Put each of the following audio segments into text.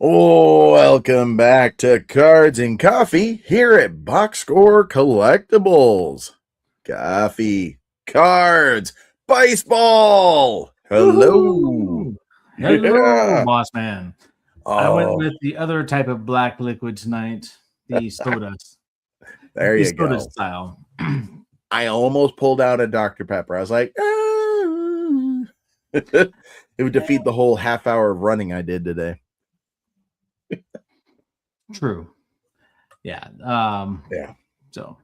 Oh, welcome back to Cards and Coffee here at Box Score Collectibles. Coffee, cards, baseball. Hello. Woohoo! Hello, Yeah. boss man. I went Oh, with the other type of black liquid tonight, the soda, there the you soda go. style. I almost pulled out a Dr. Pepper. I was like, it would defeat the whole half hour of running I did today. True. Yeah. Yeah. So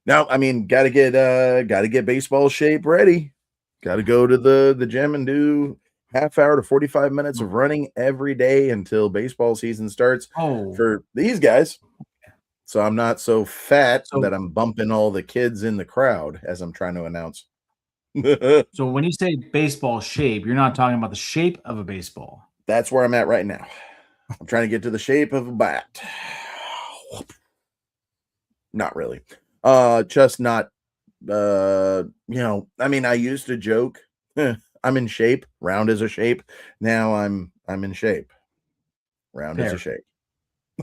Now, I mean, gotta get baseball shape ready. Gotta go to the gym and do half hour to 45 minutes of running every day until baseball season starts oh, for these guys. So I'm not so fat that so I'm bumping all the kids in the crowd as I'm trying to announce. so when you say baseball shape, you're not talking about the shape of a baseball. That's where I'm at right now. I'm trying to get to the shape of a bat. Not really. Just not I mean, I used to joke, I'm in shape, round as a shape. Now I'm in shape. Round as a Pear. shape.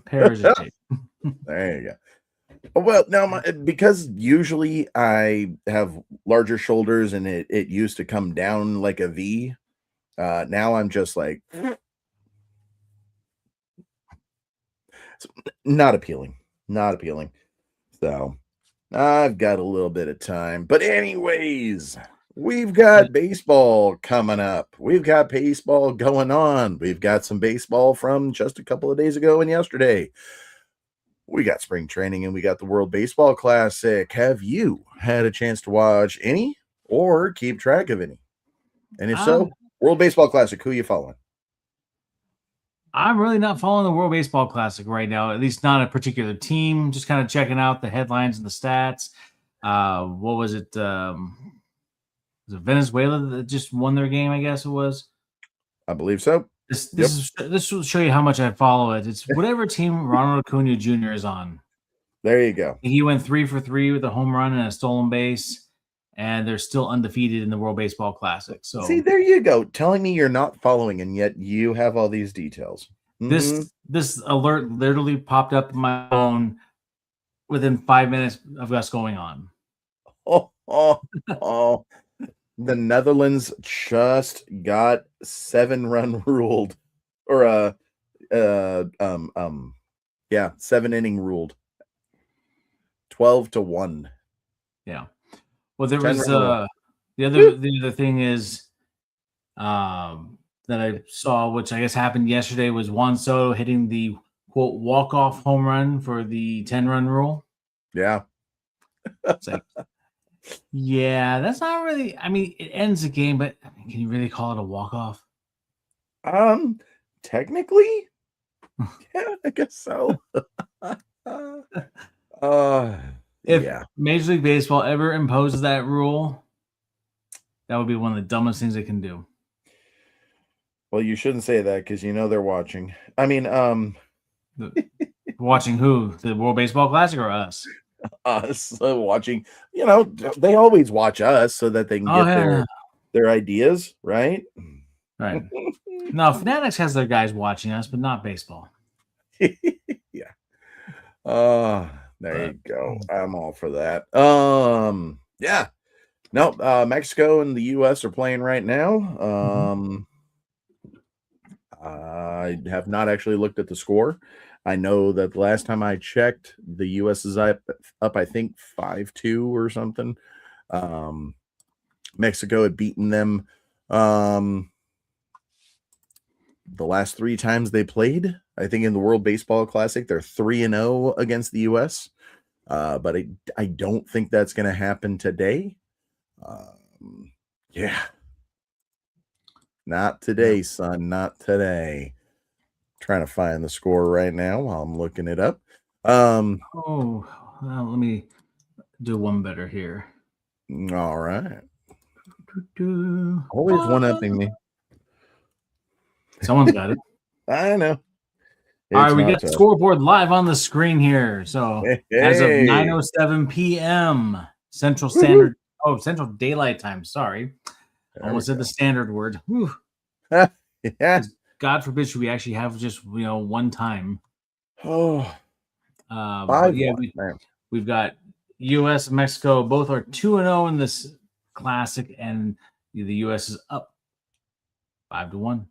Pear is a shape. There you go. Well, now because usually I have larger shoulders and it used to come down like a V. Now I'm just like not appealing. Not appealing. So I've got a little bit of time. But anyways, we've got baseball coming up. We've got baseball going on. We've got some baseball from just a couple of days ago and yesterday. We got spring training and we got the World Baseball Classic. Have you had a chance to watch any or keep track of any? And if Um, so, World Baseball Classic, who you following? I'm really not following the World Baseball Classic right now, at least not a particular team. Just kind of checking out the headlines and the stats. What was it? Was it Venezuela that just won their game? I guess it was. I believe so. Yep. This will show you how much I follow it. It's whatever team Ronald Acuna Jr. is on. There you go. He went 3 for 3 with a home run and a stolen base, and they're still undefeated in the World Baseball Classic. See, So there you go. Telling me you're not following, and yet you have all these details. Mm-hmm. this alert literally popped up in my phone within 5 minutes of us going on. Oh. The Netherlands just got 7-run ruled, or 7-inning ruled, 12-1. Yeah. Well, there 10 was run the other thing is that I saw, which I guess happened yesterday, was Juan Soto hitting the quote walk-off home run for the 10-run rule. Yeah. It's like, yeah, that's not really. I mean, it ends the game, but can you really call it a walk-off? Technically, yeah, I guess so. If Yeah. Major League Baseball ever imposes that rule, that would be one of the dumbest things they can do. Well, you shouldn't say that because you know they're watching. I mean, Watching who? The World Baseball Classic or us? us watching. You know, they always watch us so that they can Oh, get yeah. their ideas, right? Right. No, Fanatics has their guys watching us, but not baseball. Yeah. There you go. I'm all for that. Yeah. No, Mexico and the US are playing right now. I have not actually looked at the score. I know that the last time I checked, the US is up I think 5-2 or something. Mexico had beaten them the last 3 times they played. I think in the World Baseball Classic, they're 3-0 against the US. But I don't think that's going to happen today. Yeah. Not today, son. Not today. Trying to find the score right now while I'm looking it up. Well, let me do one better here. All right. Always one-upping me. Someone's got it. I know. All right, we got the scoreboard live on the screen here. So as of 9:07 p.m. Central Standard, Central Daylight Time. Sorry, almost said the standard word. Yeah. God forbid, should we actually have just one time? Oh, But yeah, 5-1, man. we've got U.S. and Mexico. Both are 2-0 in this classic, and the U.S. is up 5-1.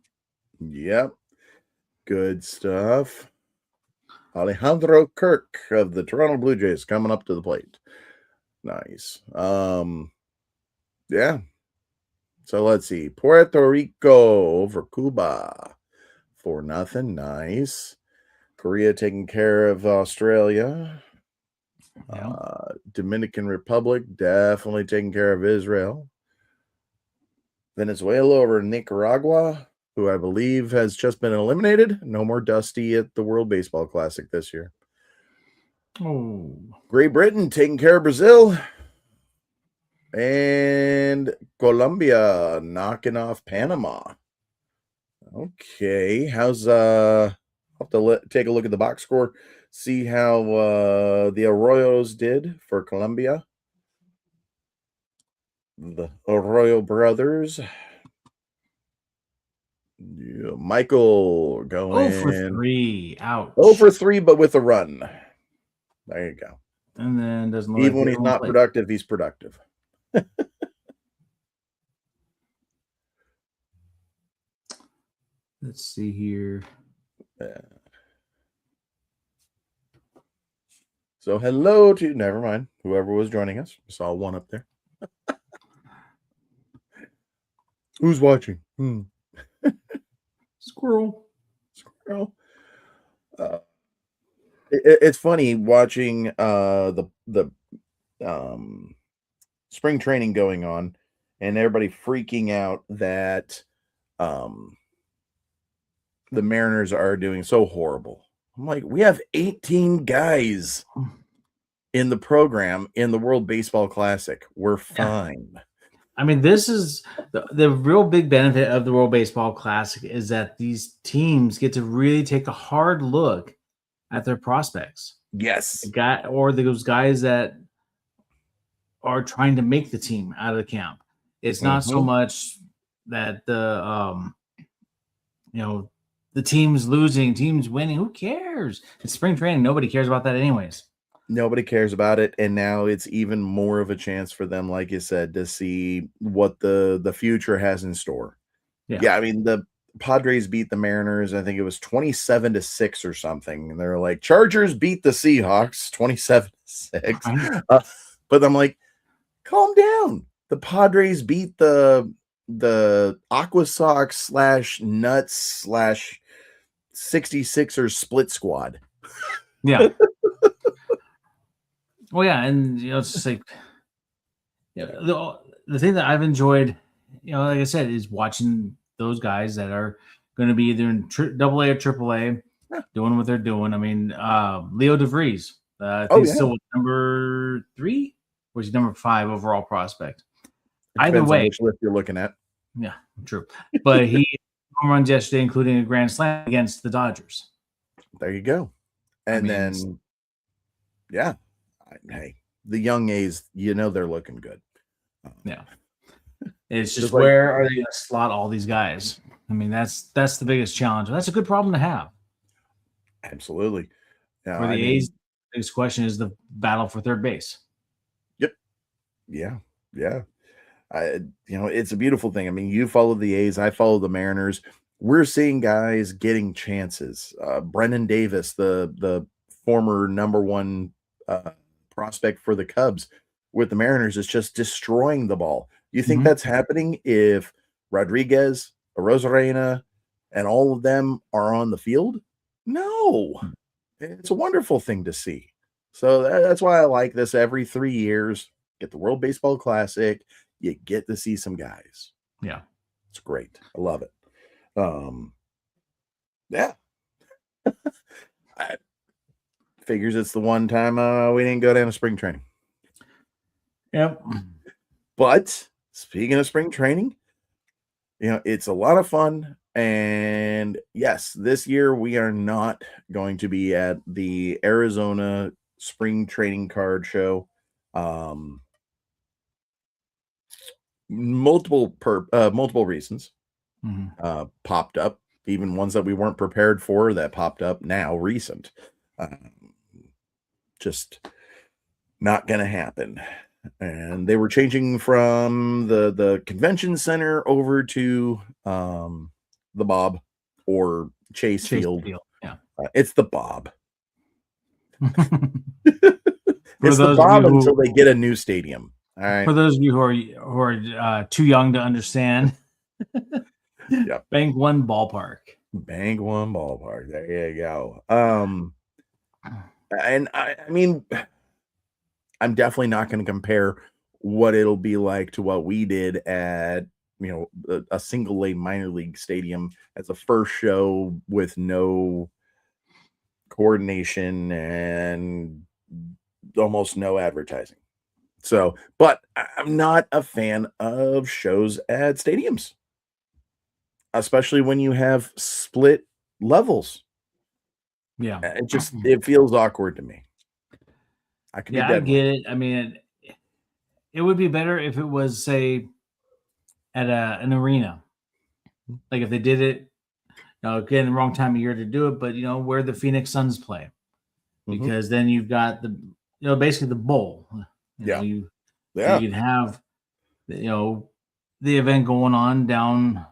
Yep. Good stuff. Alejandro Kirk of the Toronto Blue Jays coming up to the plate. Nice. Yeah. So let's see. Puerto Rico over Cuba. 4-0. Nice. Korea taking care of Australia. Yeah. Dominican Republic definitely taking care of Israel. Venezuela over Nicaragua, who I believe has just been eliminated. No more Dusty at the World Baseball Classic this year. Oh. Great Britain taking care of Brazil. And Colombia knocking off Panama. Okay, how's I'll have to take a look at the box score, see how the Arroyos did for Colombia. The Arroyo brothers. Yeah, Michael going 0 for 3. Ouch. 0 for 3, but with a run. There you go. And then doesn't look Even like when he's not productive, he's productive. Let's see here. So hello to, never mind, whoever was joining us. I saw one up there. Who's watching? Squirrel. It's funny watching the spring training going on and everybody freaking out that the Mariners are doing so horrible. I'm like, we have 18 guys in the program in the World Baseball Classic. We're fine. Yeah. I mean, this is the real big benefit of the World Baseball Classic is that these teams get to really take a hard look at their prospects. Yes. Those guys that are trying to make the team out of the camp. It's not so much that the team's losing, team's winning. Who cares? It's spring training. Nobody cares about that anyways. Nobody cares about it, and now it's even more of a chance for them, like you said, to see what the future has in store. Yeah, I mean, the Padres beat the Mariners. I think it was 27-6 or something, and they're like, Chargers beat the Seahawks 27-6. But I'm like, calm down. The Padres beat the Aqua Sox /Nuts /66ers split squad. Yeah. Well, yeah, and it's just like the thing that I've enjoyed, like I said, is watching those guys that are going to be either in AA or AAA, doing what they're doing. I mean, Leo DeVries, I think he's still number 3, or is he number 5 overall prospect? Either way, which list you're looking at. Yeah, true. But he home runs yesterday, including a grand slam against the Dodgers. There you go. And then, yeah. Hey, the young A's, they're looking good. Yeah. It's just where are they going to slot all these guys? I mean, that's the biggest challenge. That's a good problem to have. Absolutely. For the A's, the biggest question is the battle for third base. Yep. Yeah. It's a beautiful thing. I mean, you follow the A's, I follow the Mariners. We're seeing guys getting chances. Brennan Davis, the former number 1 prospect for the Cubs with the Mariners, is just destroying the ball. You think that's happening if Rodriguez, Arozarena, and all of them are on the field? No. It's a wonderful thing to see. So that's why I like this. Every 3 years, get the World Baseball Classic, you get to see some guys. Yeah. It's great. I love it. Yeah. Figures it's the one time we didn't go down to spring training. Yep. But speaking of spring training, it's a lot of fun. And yes, this year we are not going to be at the Arizona spring training card show. Multiple reasons popped up. even ones that we weren't prepared for that popped up now recent. Just not going to happen. And they were changing from the convention center over to the Bob or Chase Field. Yeah. It's the Bob. For It's the those of Bob you who, until they get a new stadium. All right. for those of you who are too young to understand, Yep. Bank One Ballpark. Bank One Ballpark. There you go. And I mean, I'm definitely not going to compare what it'll be like to what we did at, you know, a single A minor league stadium as a first show with no coordination and almost no advertising. So, but I'm not a fan of shows at stadiums, especially when you have split levels. Yeah. It feels awkward to me. I could be I dead get wrong. it. I mean, it would be better if it was, say, at an arena. Like if they did it, again, the wrong time of year to do it, but where the Phoenix Suns play, because then you've got basically the bowl. You can have the event going on down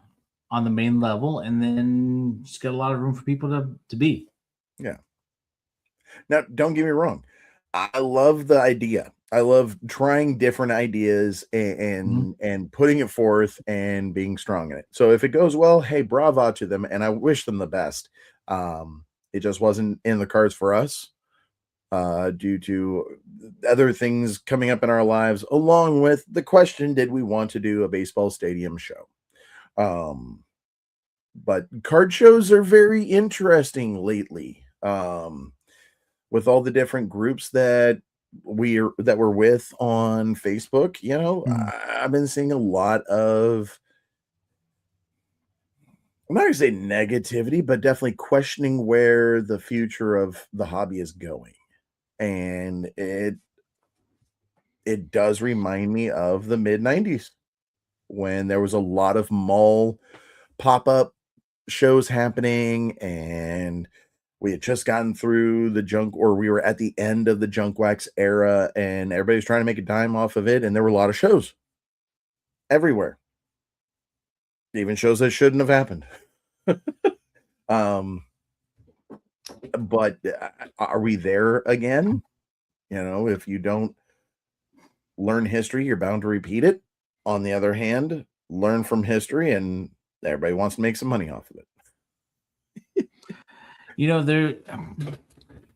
on the main level, and then just get a lot of room for people to be. Yeah. Now, don't get me wrong. I love the idea. I love trying different ideas and putting it forth and being strong in it. So if it goes well, hey, bravo to them, and I wish them the best. It just wasn't in the cards for us due to other things coming up in our lives, along with the question: did we want to do a baseball stadium show? But card shows are very interesting lately. With all the different groups that we're with on Facebook, I've been seeing a lot of, I'm not gonna say negativity, but definitely questioning where the future of the hobby is going. And it does remind me of the mid-90s when there was a lot of mall pop-up shows happening, and we had just gotten through the junk, or we were at the end of the junk wax era, and everybody's trying to make a dime off of it. And there were a lot of shows everywhere, even shows that shouldn't have happened. But are we there again? If you don't learn history, you're bound to repeat it. On the other hand, learn from history, and everybody wants to make some money off of it.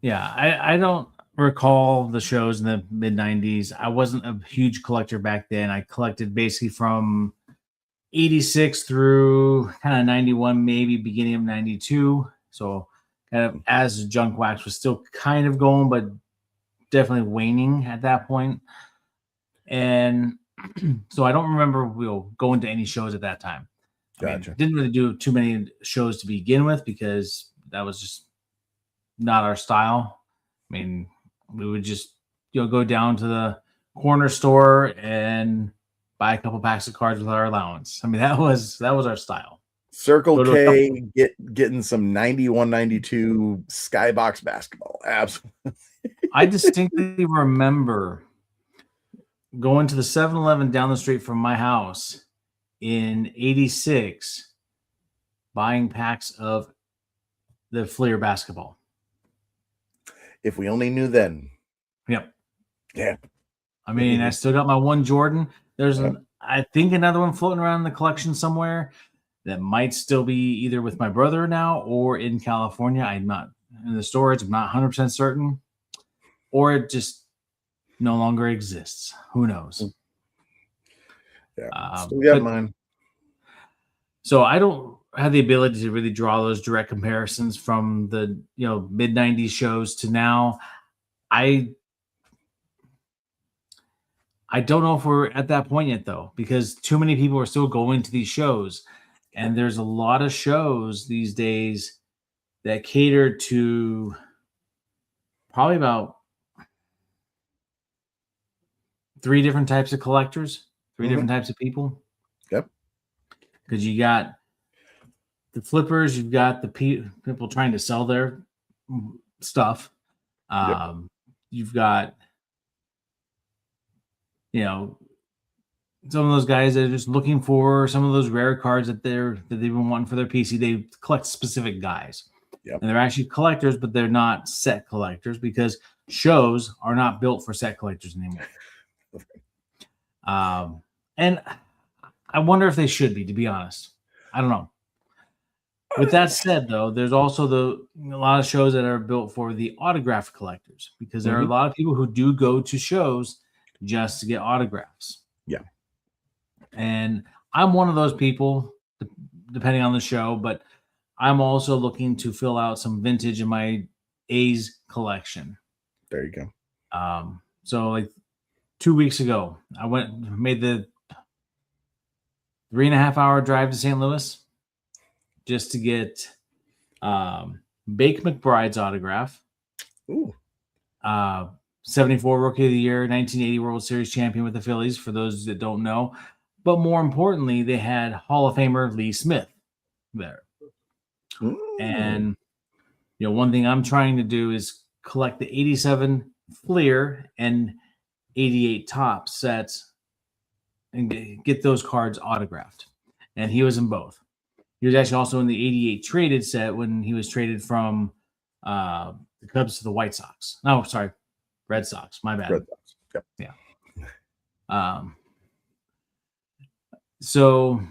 I don't recall the shows in the mid 90s. I wasn't a huge collector back then. I collected basically from 86 through kind of 91, maybe beginning of 92. So kind of as junk wax was still kind of going, but definitely waning at that point. And so I don't remember going to any shows at that time. Gotcha. Didn't really do too many shows to begin with because that was just not our style. We would just go down to the corner store and buy a couple packs of cards with our allowance. That was our style. Circle K, getting some 91, 92 Skybox basketball. Absolutely. I distinctly remember going to the 7-Eleven down the street from my house in 86, buying packs of the Fleer basketball. If we only knew then. Yep. Yeah. I still got my one Jordan. There's I think another one floating around in the collection somewhere that might still be either with my brother now or in California. I'm not in the storage. I'm not 100% certain. Or it just no longer exists. Who knows? Yeah. Still got mine. So I don't have the ability to really draw those direct comparisons from the mid 90s shows to now. I don't know if we're at that point yet, though, because too many people are still going to these shows. And there's a lot of shows these days that cater to probably about 3 different types of collectors, 3 different types of people. Yep. Because you got the flippers, you've got the people trying to sell their stuff. You've got, some of those guys that are just looking for some of those rare cards that they've been wanting for their PC. They collect specific guys. Yep. And they're actually collectors, but they're not set collectors because shows are not built for set collectors anymore. And I wonder if they should be, to be honest. I don't know. With that said, though, there's also a lot of shows that are built for the autograph collectors because there are a lot of people who do go to shows just to get autographs. Yeah. And I'm one of those people, depending on the show, but I'm also looking to fill out some vintage in my A's collection. There you go. So like 2 weeks ago, I made the 3.5 hour drive to St. Louis just to get Bake McBride's autograph. Ooh. 74 Rookie of the Year, 1980 World Series champion with the Phillies, for those that don't know. But more importantly, they had Hall of Famer Lee Smith there. Ooh. And, one thing I'm trying to do is collect the 87 Fleer and 88 Top sets and get those cards autographed. And he was in both. He was actually also in the 88 traded set when he was traded from the Cubs to the White Sox. No, sorry, Red Sox. My bad. Red Sox. Yep. Yeah. So,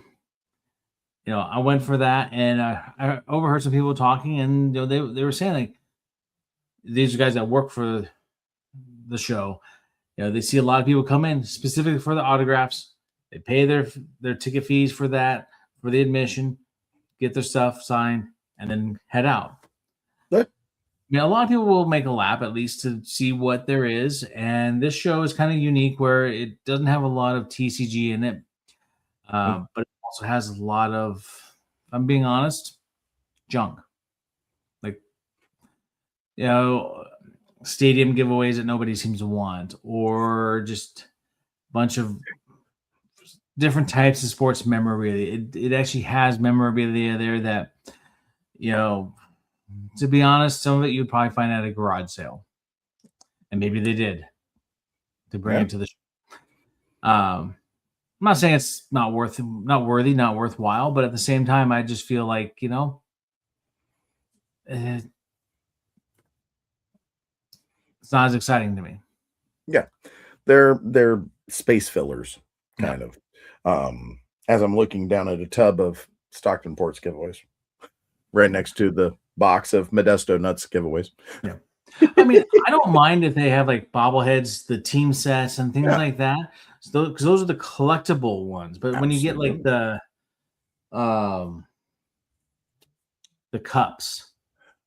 I went for that, and I overheard some people talking, and they were saying like these are guys that work for the show. They see a lot of people come in specifically for the autographs. They pay their ticket fees for that, for the admission, get their stuff signed, and then head out. What? A lot of people will make a lap at least to see what there is, and this show is kind of unique where it doesn't have a lot of TCG in it, but it also has a lot of, if I'm being honest, junk. Like, stadium giveaways that nobody seems to want, or just a bunch of different types of sports memorabilia. It actually has memorabilia there that, to be honest, some of it you'd probably find at a garage sale. And maybe they did to bring it to the show. I'm not saying it's not worthy, not worthwhile, but at the same time, I just feel like, it's not as exciting to me. Yeah. They're space fillers, kind of. As I'm looking down at a tub of Stockton Ports giveaways, right next to the box of Modesto Nuts giveaways. Yeah. I mean, I don't mind if they have like bobbleheads, the team sets, and things like that. So, because those are the collectible ones. But when you get like the cups.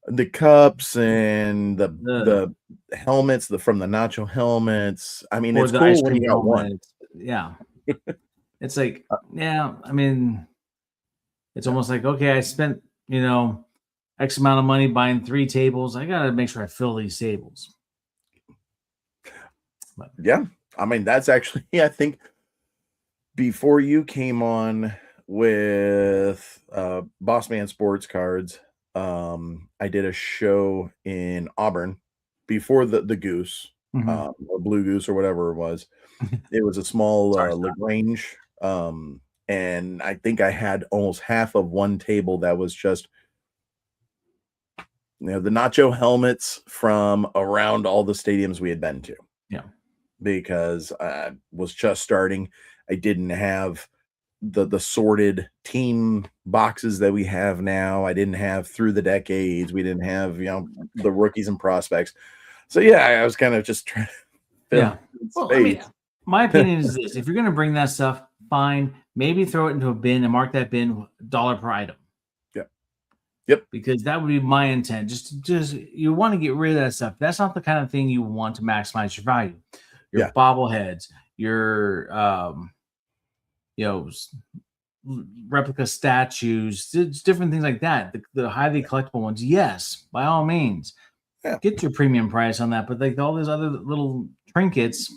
The cups and the helmets, from the nacho helmets. I mean, it's cool when you got one. Yeah. It's like, I mean, it's almost like, okay, I spent, X amount of money buying 3 tables. I got to make sure I fill these tables. But, yeah. I mean, that's actually, I think before you came on with Bossman Sports Cards, I did a show in Auburn before the Goose, or Blue Goose or whatever it was. It was a small LaGrange. And I think I had almost half of one table that was just, the nacho helmets from around all the stadiums we had been to. Yeah. Because I was just starting. I didn't have the sorted team boxes that we have now. I didn't have through the decades. We didn't have, the rookies and prospects. So yeah, I was kind of just trying to fill Well, I mean, my opinion is this: if you're going to bring that stuff, fine. Maybe throw it into a bin and mark that bin $1 per item. Yep. Because that would be my intent. Just you want to get rid of that stuff. That's not the kind of thing you want to maximize your value. Your bobbleheads, your replica statues, different things like that. The highly collectible ones, yes, by all means, get your premium price on that. But like all those other little trinkets,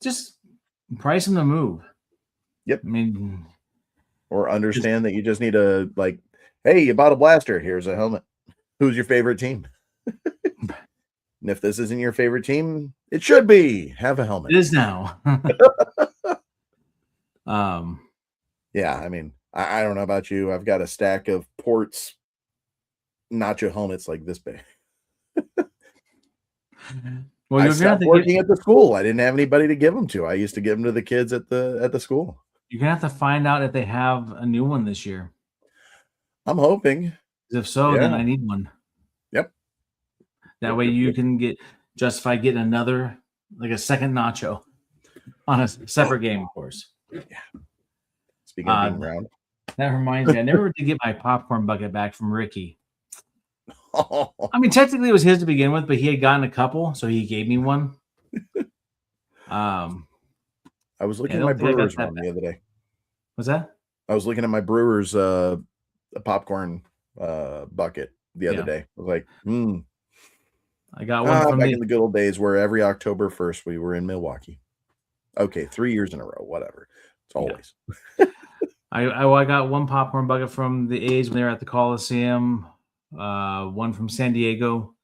just price them to move. Yep. I mean, or understand that you just need to, like, hey, you bought a blaster. Here's a helmet. Who's your favorite team? And if this isn't your favorite team, it should be. Have a helmet. It is now. Yeah, I mean, I don't know about you. I've got a stack of Ports nacho helmets like this big. Well, I you're gonna have stopped to working at the school. I didn't have anybody to give them to. I used to give them to the kids at the school. you're gonna have to find out if they have a new one this year. I'm hoping. If so, then Yeah. I need one. Yep. That way you can justify getting another, like a second nacho on a separate game, of course. Yeah. Speaking of being round. That reminds me, I never did get my popcorn bucket back from Ricky. Oh, I mean, technically it was his to begin with, but he had gotten a couple, so he gave me one. I was looking I at my don't think I got Brewers that one back. the other day. What's that? I was looking at my Brewers popcorn bucket the other Yeah. day. I was like, I got one from back in the good old days where every October 1st we were in Milwaukee. Okay, 3 years in a row, whatever. It's always. I got one popcorn bucket from the A's when they were at the Coliseum. One from San Diego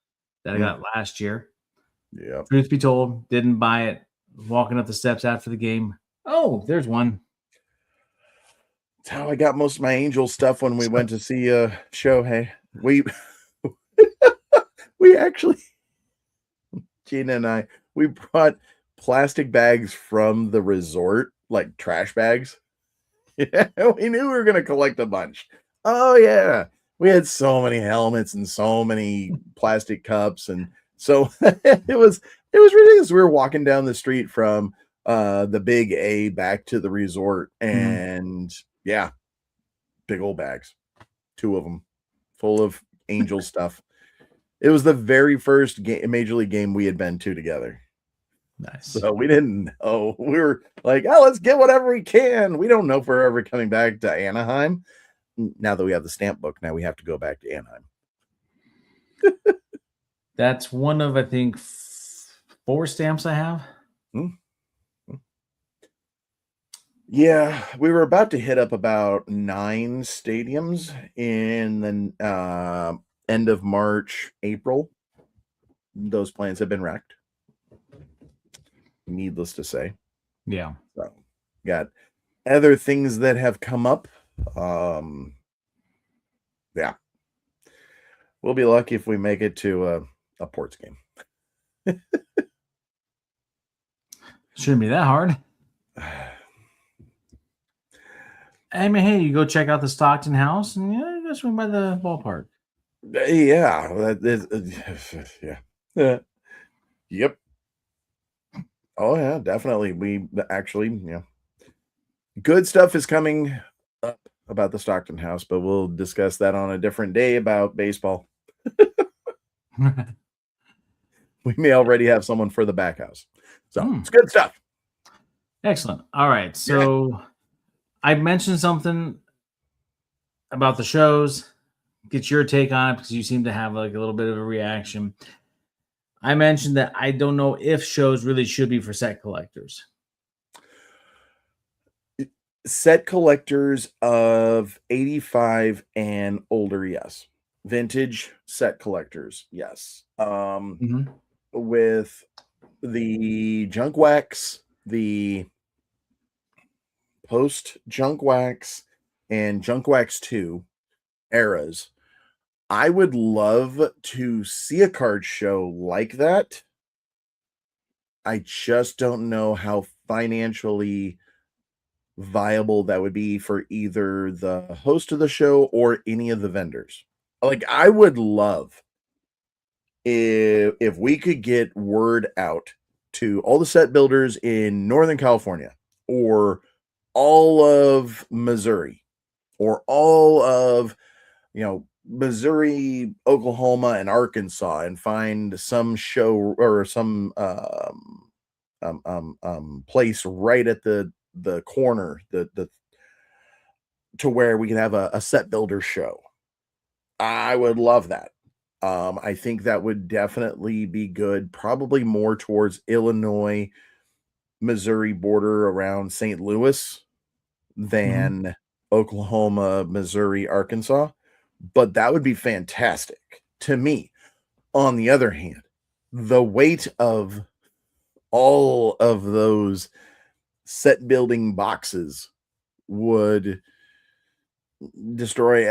that I got last year. Yeah. Truth be told, didn't buy it. Walking up the steps after the game. Oh, there's one. That's how I got most of my Angel stuff when we went to see Shohei. We actually, Gina and I, we brought plastic bags from the resort, like trash bags. Yeah, we knew we were going to collect a bunch. Oh yeah, we had so many helmets and so many plastic cups, and so it was ridiculous. We were walking down the street from the Big A back to the resort, and yeah, big old bags, 2 of them, full of Angel stuff. It was the very first major league game we had been to together. Nice. So we didn't know. We were like, oh, let's get whatever we can. We don't know if we're ever coming back to Anaheim. Now that we have the stamp book, now we have to go back to Anaheim. That's one of, I think, 4 stamps I have. Yeah, we were about to hit up about 9 stadiums in the end of March, April. Those plans have been wrecked. Needless to say. Yeah. So, got other things that have come up. Yeah. We'll be lucky if we make it to a Ports game. Shouldn't be that hard. I mean, hey, you go check out the Stockton house and you go swing by the ballpark. Yeah. That is, yeah. Yep. Oh, yeah, definitely. We actually, good stuff is coming up about the Stockton house, but we'll discuss that on a different day about baseball. We may already have someone for the back house. So it's good stuff. Excellent. All right. So I mentioned something about the shows. Get your take on it because you seem to have like a little bit of a reaction. I mentioned that I don't know if shows really should be for set collectors. Set collectors of 85 and older, yes. Vintage set collectors, yes. With the junk wax, the post junk wax, and junk wax 2 eras, I would love to see a card show like that. I just don't know how financially viable that would be for either the host of the show or any of the vendors. Like, I would love if we could get word out to all the set builders in Northern California or all of Missouri or all of, Missouri, Oklahoma, and Arkansas, and find some show or some place right at the corner, the to where we can have a set builder show. I would love that. I think that would definitely be good, probably more towards Illinois, Missouri border around St. Louis than Oklahoma, Missouri, Arkansas, but that would be fantastic to me. On the other hand, the weight of all of those set building boxes would destroy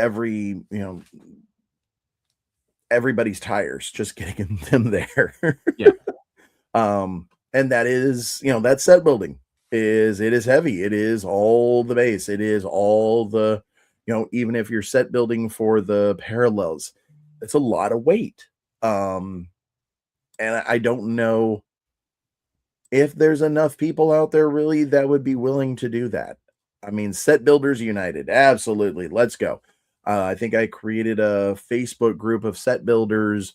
everybody's tires just getting them there. Yeah. And that is, that set building it is heavy. It is all the base. It is all the, even if you're set building for the parallels, it's a lot of weight. And I don't know if there's enough people out there really that would be willing to do that. I mean, Set Builders United, absolutely. Let's go. I think I created a Facebook group of set builders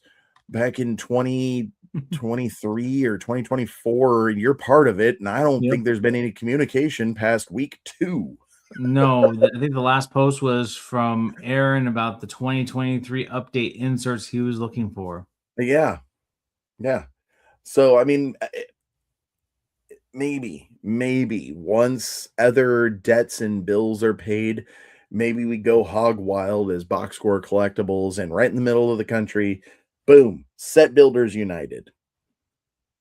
back in 2023 or 2024, and you're part of it. And I don't think there's been any communication past week 2. No, I think the last post was from Aaron about the 2023 update inserts he was looking for. Yeah. So, I mean, maybe once other debts and bills are paid, maybe we go hog wild as box score collectibles, and right in the middle of the country, boom, Set Builders United.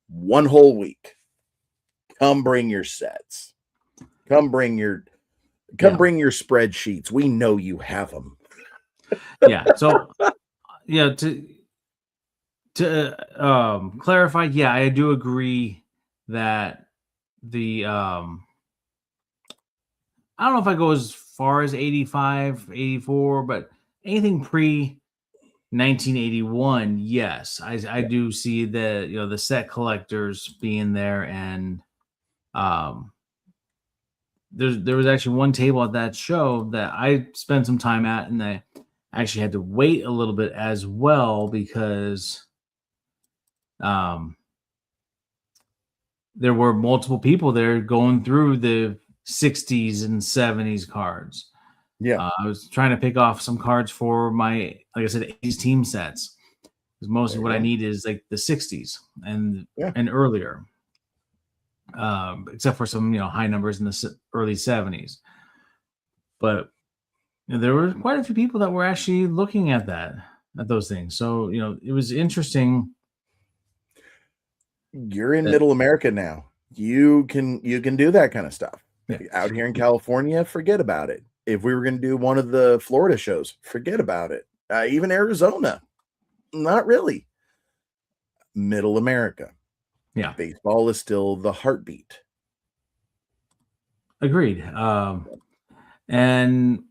One whole week. Come bring your sets. Come bring your spreadsheets. We know you have them. Yeah. So, yeah, to clarify, yeah, I do agree that the I don't know if I go as far as 85, 84, but anything pre 1981, yes, I do see the set collectors being there, and there was actually one table at that show that I spent some time at, and I actually had to wait a little bit as well because there were multiple people there going through the 60s and 70s cards. Yeah. I was trying to pick off some cards for my, like I said, 80s team sets. Because mostly what I need is like the 60s and earlier. Except for some, high numbers in the early 70s. But there were quite a few people that were actually looking at those things. So, it was interesting. You're in Middle America now. You can do that kind of stuff. Yeah. Out here in California, forget about it. If we were going to do one of the Florida shows, forget about it. Even Arizona, not really. Middle America. Yeah. Baseball is still the heartbeat. Agreed. And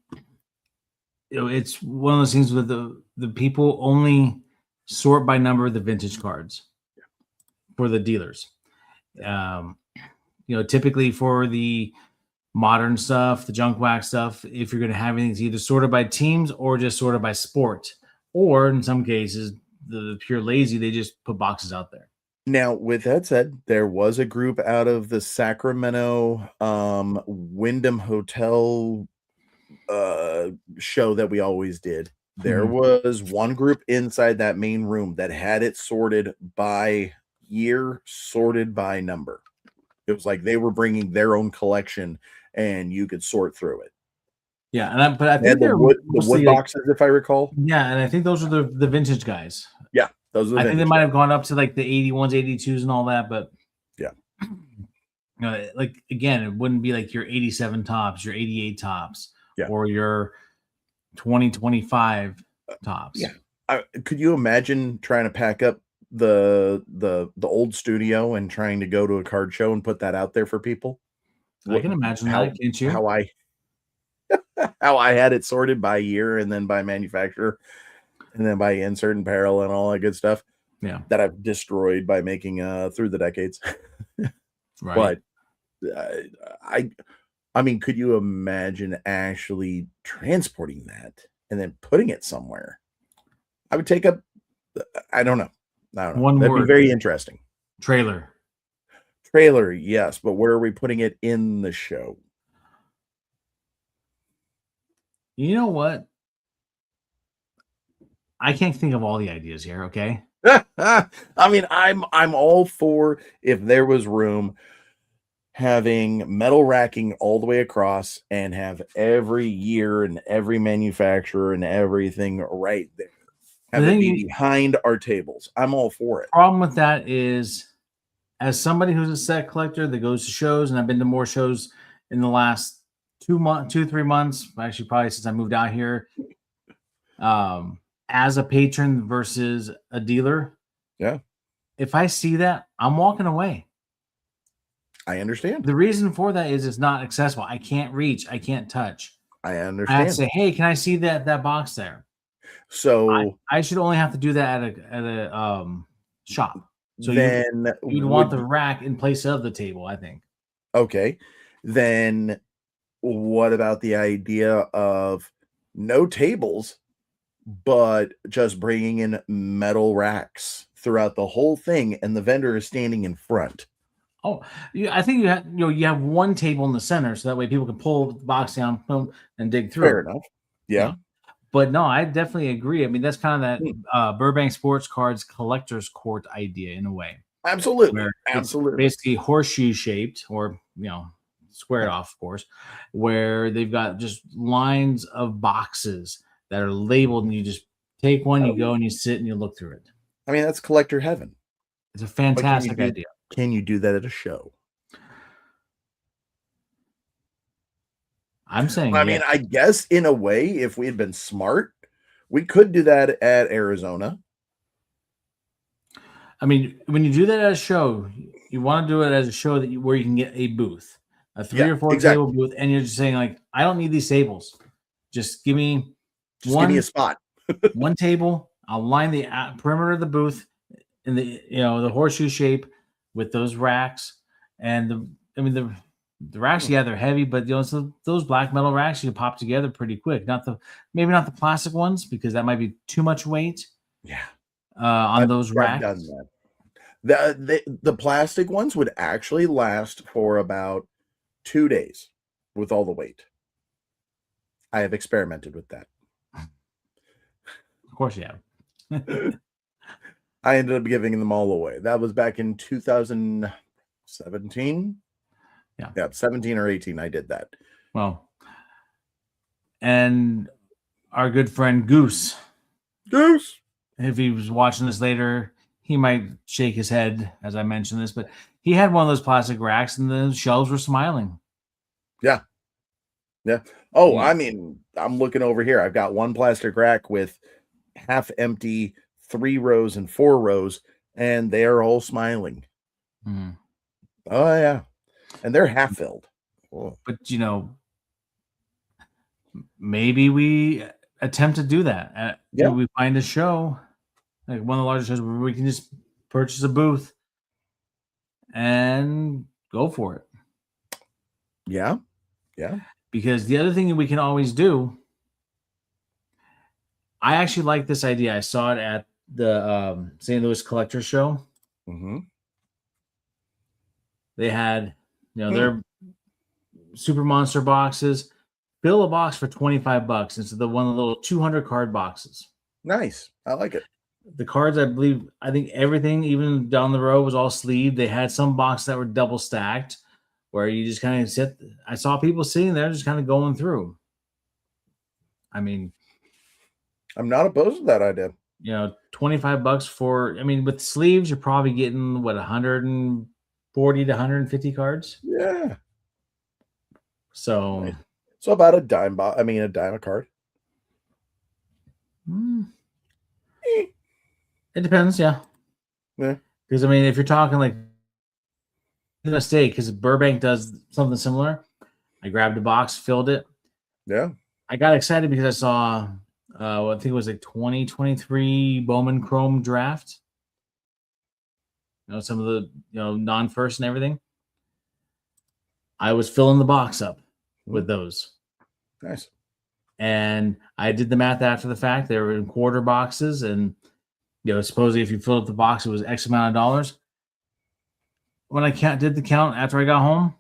it's one of those things with the people only sort by number the vintage cards for the dealers. Typically for the modern stuff, the junk wax stuff, if you're going to have anything, it's either sorted by teams or just sorted by sport, or in some cases, the pure lazy, they just put boxes out there. Now, with that said, there was a group out of the Sacramento Wyndham Hotel show that we always did. There was one group inside that main room that had it sorted by year, sorted by number. It was like they were bringing their own collection, and you could sort through it. Yeah, but I think the wood boxes, if I recall. Yeah, and I think those are the vintage guys. Yeah, those are. I think they might have gone up to like the 81s, 82s, and all that, but yeah. Like again, it wouldn't be like your 87 tops, your 88 tops, or your 2025 tops. Yeah. Could you imagine trying to pack up the old studio and trying to go to a card show and put that out there for people? I can imagine that, can't you? How I had it sorted by year and then by manufacturer and then by insert and parallel and all that good stuff. Yeah. That I've destroyed by making through the decades. Right. But I mean, could you imagine actually transporting that and then putting it somewhere? I would take I don't know. One That'd word. be very interesting. Trailer, yes, but where are we putting it in the show? You know what? I can't think of all the ideas here, okay? I mean, I'm all for if there was room. having metal racking all the way across and have every year and every manufacturer and everything right there. Have it be behind our tables. I'm all for it. Problem with that is, as somebody who's a set collector that goes to shows, and I've been to more shows in the last 3 months, actually probably since I moved out here, as a patron versus a dealer. Yeah. If I see that, I'm walking away. I understand. The reason for that is it's not accessible. I can't reach. I can't touch. I I understand. have to say, hey, can I see that box there? So I should only have to do that at a shop. So then you'd want the rack in place of the table, I think. Okay. Then what about the idea of no tables, but just bringing in metal racks throughout the whole thing, and the vendor is standing in front? Oh, I think you have one table in the center, so that way people can pull the box down, boom, and dig through. Fair enough. Yeah. But no, I definitely agree. I mean, that's kind of that Burbank Sports Cards collector's court idea in a way. Absolutely. Absolutely. Basically horseshoe shaped, or squared off, of course, where they've got just lines of boxes that are labeled, and you just take one, you go and you sit and you look through it. I mean, that's collector heaven. It's a fantastic idea. Can you do that at a show? I'm saying, I mean, I guess in a way, if we had been smart, we could do that at Arizona. I mean, when you do that at a show, you want to do it as a show where you can get a booth, a 3 or 4 table booth, and you're just saying, like, I don't need these tables. Just give me give me a spot. One table. I'll line the perimeter of the booth in the horseshoe shape with those racks. And the racks, they're heavy, but those black metal racks you can pop together pretty quick. Maybe not the plastic ones, because that might be too much weight. Yeah. On those racks. Done that. The plastic ones would actually last for about 2 days with all the weight. I have experimented with that. Of course you have. I ended up giving them all away. That was back in 2017. Yeah, 17 or 18. I did that. Well, and our good friend Goose, if he was watching this later, he might shake his head as I mentioned this, but he had one of those plastic racks, and the shelves were smiling. Yeah. Oh, I mean, I'm looking over here. I've got one plastic rack with half empty 3 rows and 4 rows, and they are all smiling. Mm. Oh yeah, and they're half filled. Oh. But maybe we attempt to do that. We find a show, like one of the largest shows, where we can just purchase a booth and go for it. Yeah. Because the other thing we can always do, I actually like this idea. I saw it at the St. Louis Collector Show. Mm-hmm. They had, their Super Monster boxes. Fill a box for $25 instead of one of the little 200 card boxes. Nice. I like it. The cards, I think everything, even down the row, was all sleeved. They had some boxes that were double stacked, where you just kind of sit. I saw people sitting there just kind of going through. I mean, I'm not opposed to that idea. $25 for, with sleeves, you're probably getting 140 to 150 cards. Yeah. So about a dime a card. It depends, yeah. Because if you're talking like a mistake, because Burbank does something similar. I grabbed a box, filled it. Yeah. I got excited because I saw I think it was like 2023 Bowman Chrome draft. Some of the non-first and everything. I was filling the box up with those. Nice. And I did the math after the fact. They were in quarter boxes, and supposedly if you filled up the box, it was X amount of dollars. When I did the count after I got home,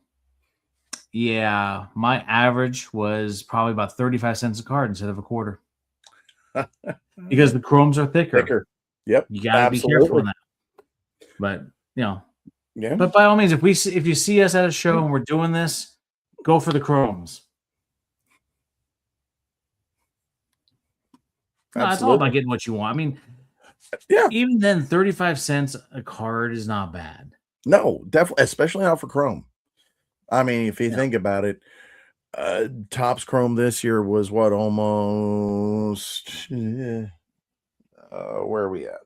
my average was probably about 35 cents a card instead of a quarter. Because the chromes are thicker. Yep. You got to be careful on that. But, Yeah, But by all means, if you see us at a show and we're doing this, go for the chromes. No, it's all about absolutely. getting what you want. I mean, Yeah, even then, 35 cents a card is not bad. no, definitely, especially not for Chrome. I mean, if you Yeah. think about it, Topps Chrome this year was what, almost where are we at?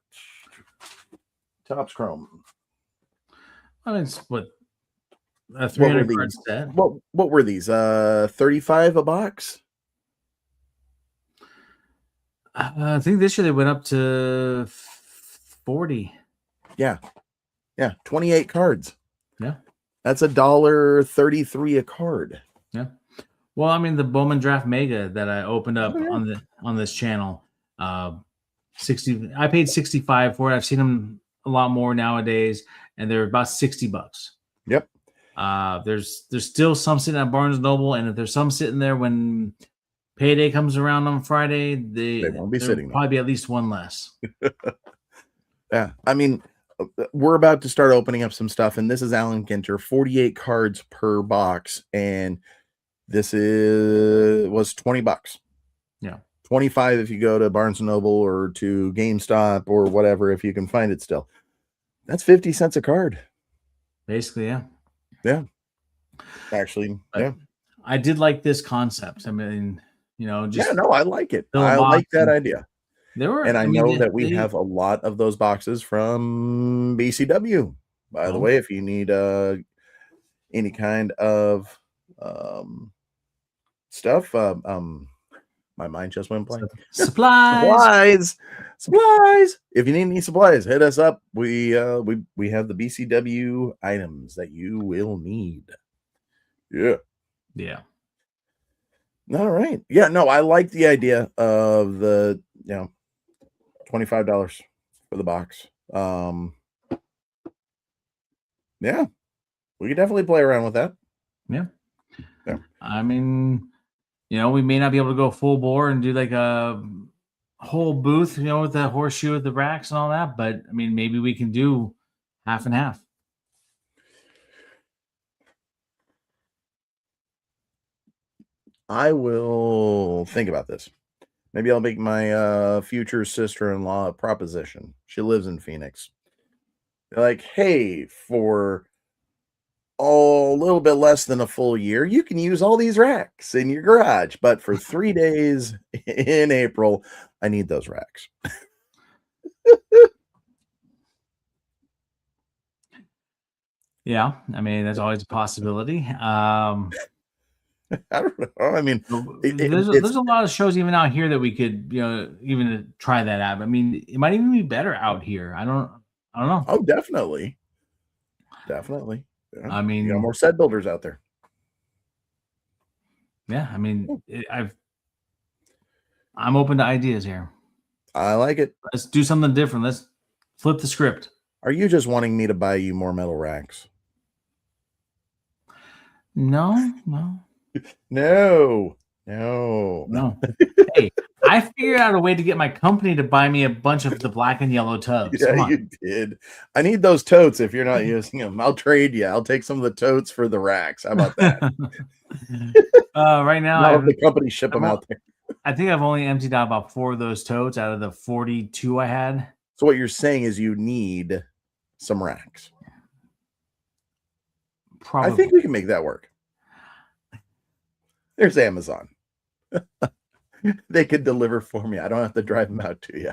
Topps Chrome. I mean, it's what a What were 300 card these? set. What were these? 35 a box? I think this year they went up to 40. Yeah. Yeah, 28 cards. Yeah. That's $1.33 a card. Yeah. Well, I mean, the Bowman Draft Mega that I opened up Oh, yeah. on this channel, 60. I paid 65 for it. I've seen them a lot more nowadays, and they're about $60. Yep. There's still some sitting at Barnes Noble, and if there's some sitting there when payday comes around on Friday, They won't be there'll sitting there. probably be at least one less. Yeah. I mean, we're about to start opening up some stuff, and this is Alan Ginter, 48 cards per box, and this was $20. Yeah. 25 if you go to Barnes & Noble or to GameStop or whatever, if you can find it still. That's 50 cents a card. Basically, yeah. Yeah. Actually, But yeah. I did like this concept. I mean, just no, I like it. fill a I box like that idea. There were, And I mean, know that we have a lot of those boxes from BCW. By the way, if you need any kind of stuff, my mind just went blank. supplies. Supplies. If you need any supplies, hit us up. We have the BCW items that you will need. Yeah. Yeah. All right. Yeah, no, I like the idea of the, $25 for the box. Yeah. We could definitely play around with that. Yeah. Yeah. I mean, we may not be able to go full bore and do like a whole booth, with the horseshoe with the racks and all that, but I mean, maybe we can do half and half. I will think about this. Maybe I'll make my future sister-in-law a proposition. She lives in Phoenix. Like, hey, for a little bit less than a full year, you can use all these racks in your garage. But for 3 days in April, I need those racks. Yeah, I mean, that's always a possibility. I don't know. I mean, there's a lot of shows even out here that we could, even try that out. I mean, it might even be better out here. I don't know. Oh, definitely. Definitely. Yeah. I mean, you got more set builders out there. Yeah, I mean, I'm open to ideas here. I like it. Let's do something different. Let's flip the script. Are you just wanting me to buy you more metal racks? No. Hey, I figured out a way to get my company to buy me a bunch of the black and yellow tubs. Yeah, you did. I need those totes if you're not using them. I'll trade you. I'll take some of the totes for the racks. How about that? Right now, I have the company ship them out there. I think I've only emptied out about 4 of those totes out of the 42 I had. So what you're saying is you need some racks. Probably. I think we can make that work. There's Amazon. They could deliver for me. I don't have to drive them out to you.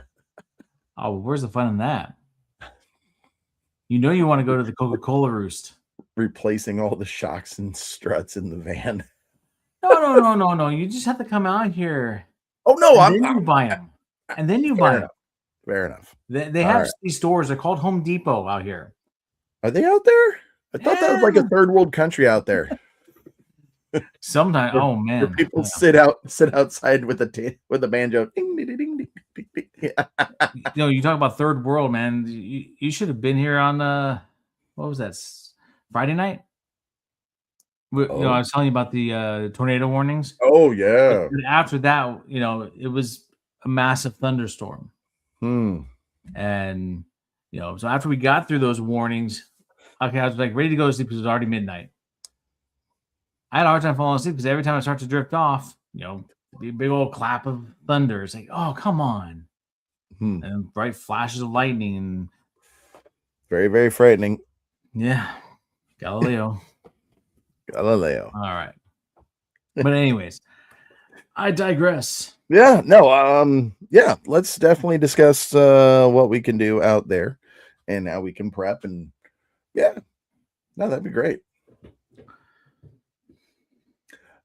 Oh, where's the fun in that? You want to go to the Coca-Cola roost. Replacing all the shocks and struts in the van. No. You just have to come out here. Oh, no. You buy them. And then you buy them. Fair enough. They have these stores. They're called Home Depot out here. Are they out there? I thought that was like a third world country out there. Sometimes, oh man, where people sit outside with a banjo. Ding, ding, ding, ding, ding, ding. Yeah. You talk about third world, man. You should have been here on what was that, Friday night? I was telling you about the tornado warnings. Oh yeah. But after that, it was a massive thunderstorm. And so after we got through those warnings, okay, I was like ready to go to sleep because it was already midnight. I had a hard time falling asleep because every time I start to drift off, the big old clap of thunder. It's like, oh, come on. And bright flashes of lightning. And very, very frightening. Yeah. Galileo. Galileo. All right. But anyways, I digress. Yeah, no, yeah, let's definitely discuss what we can do out there and how we can prep, and yeah, no, that'd be great. I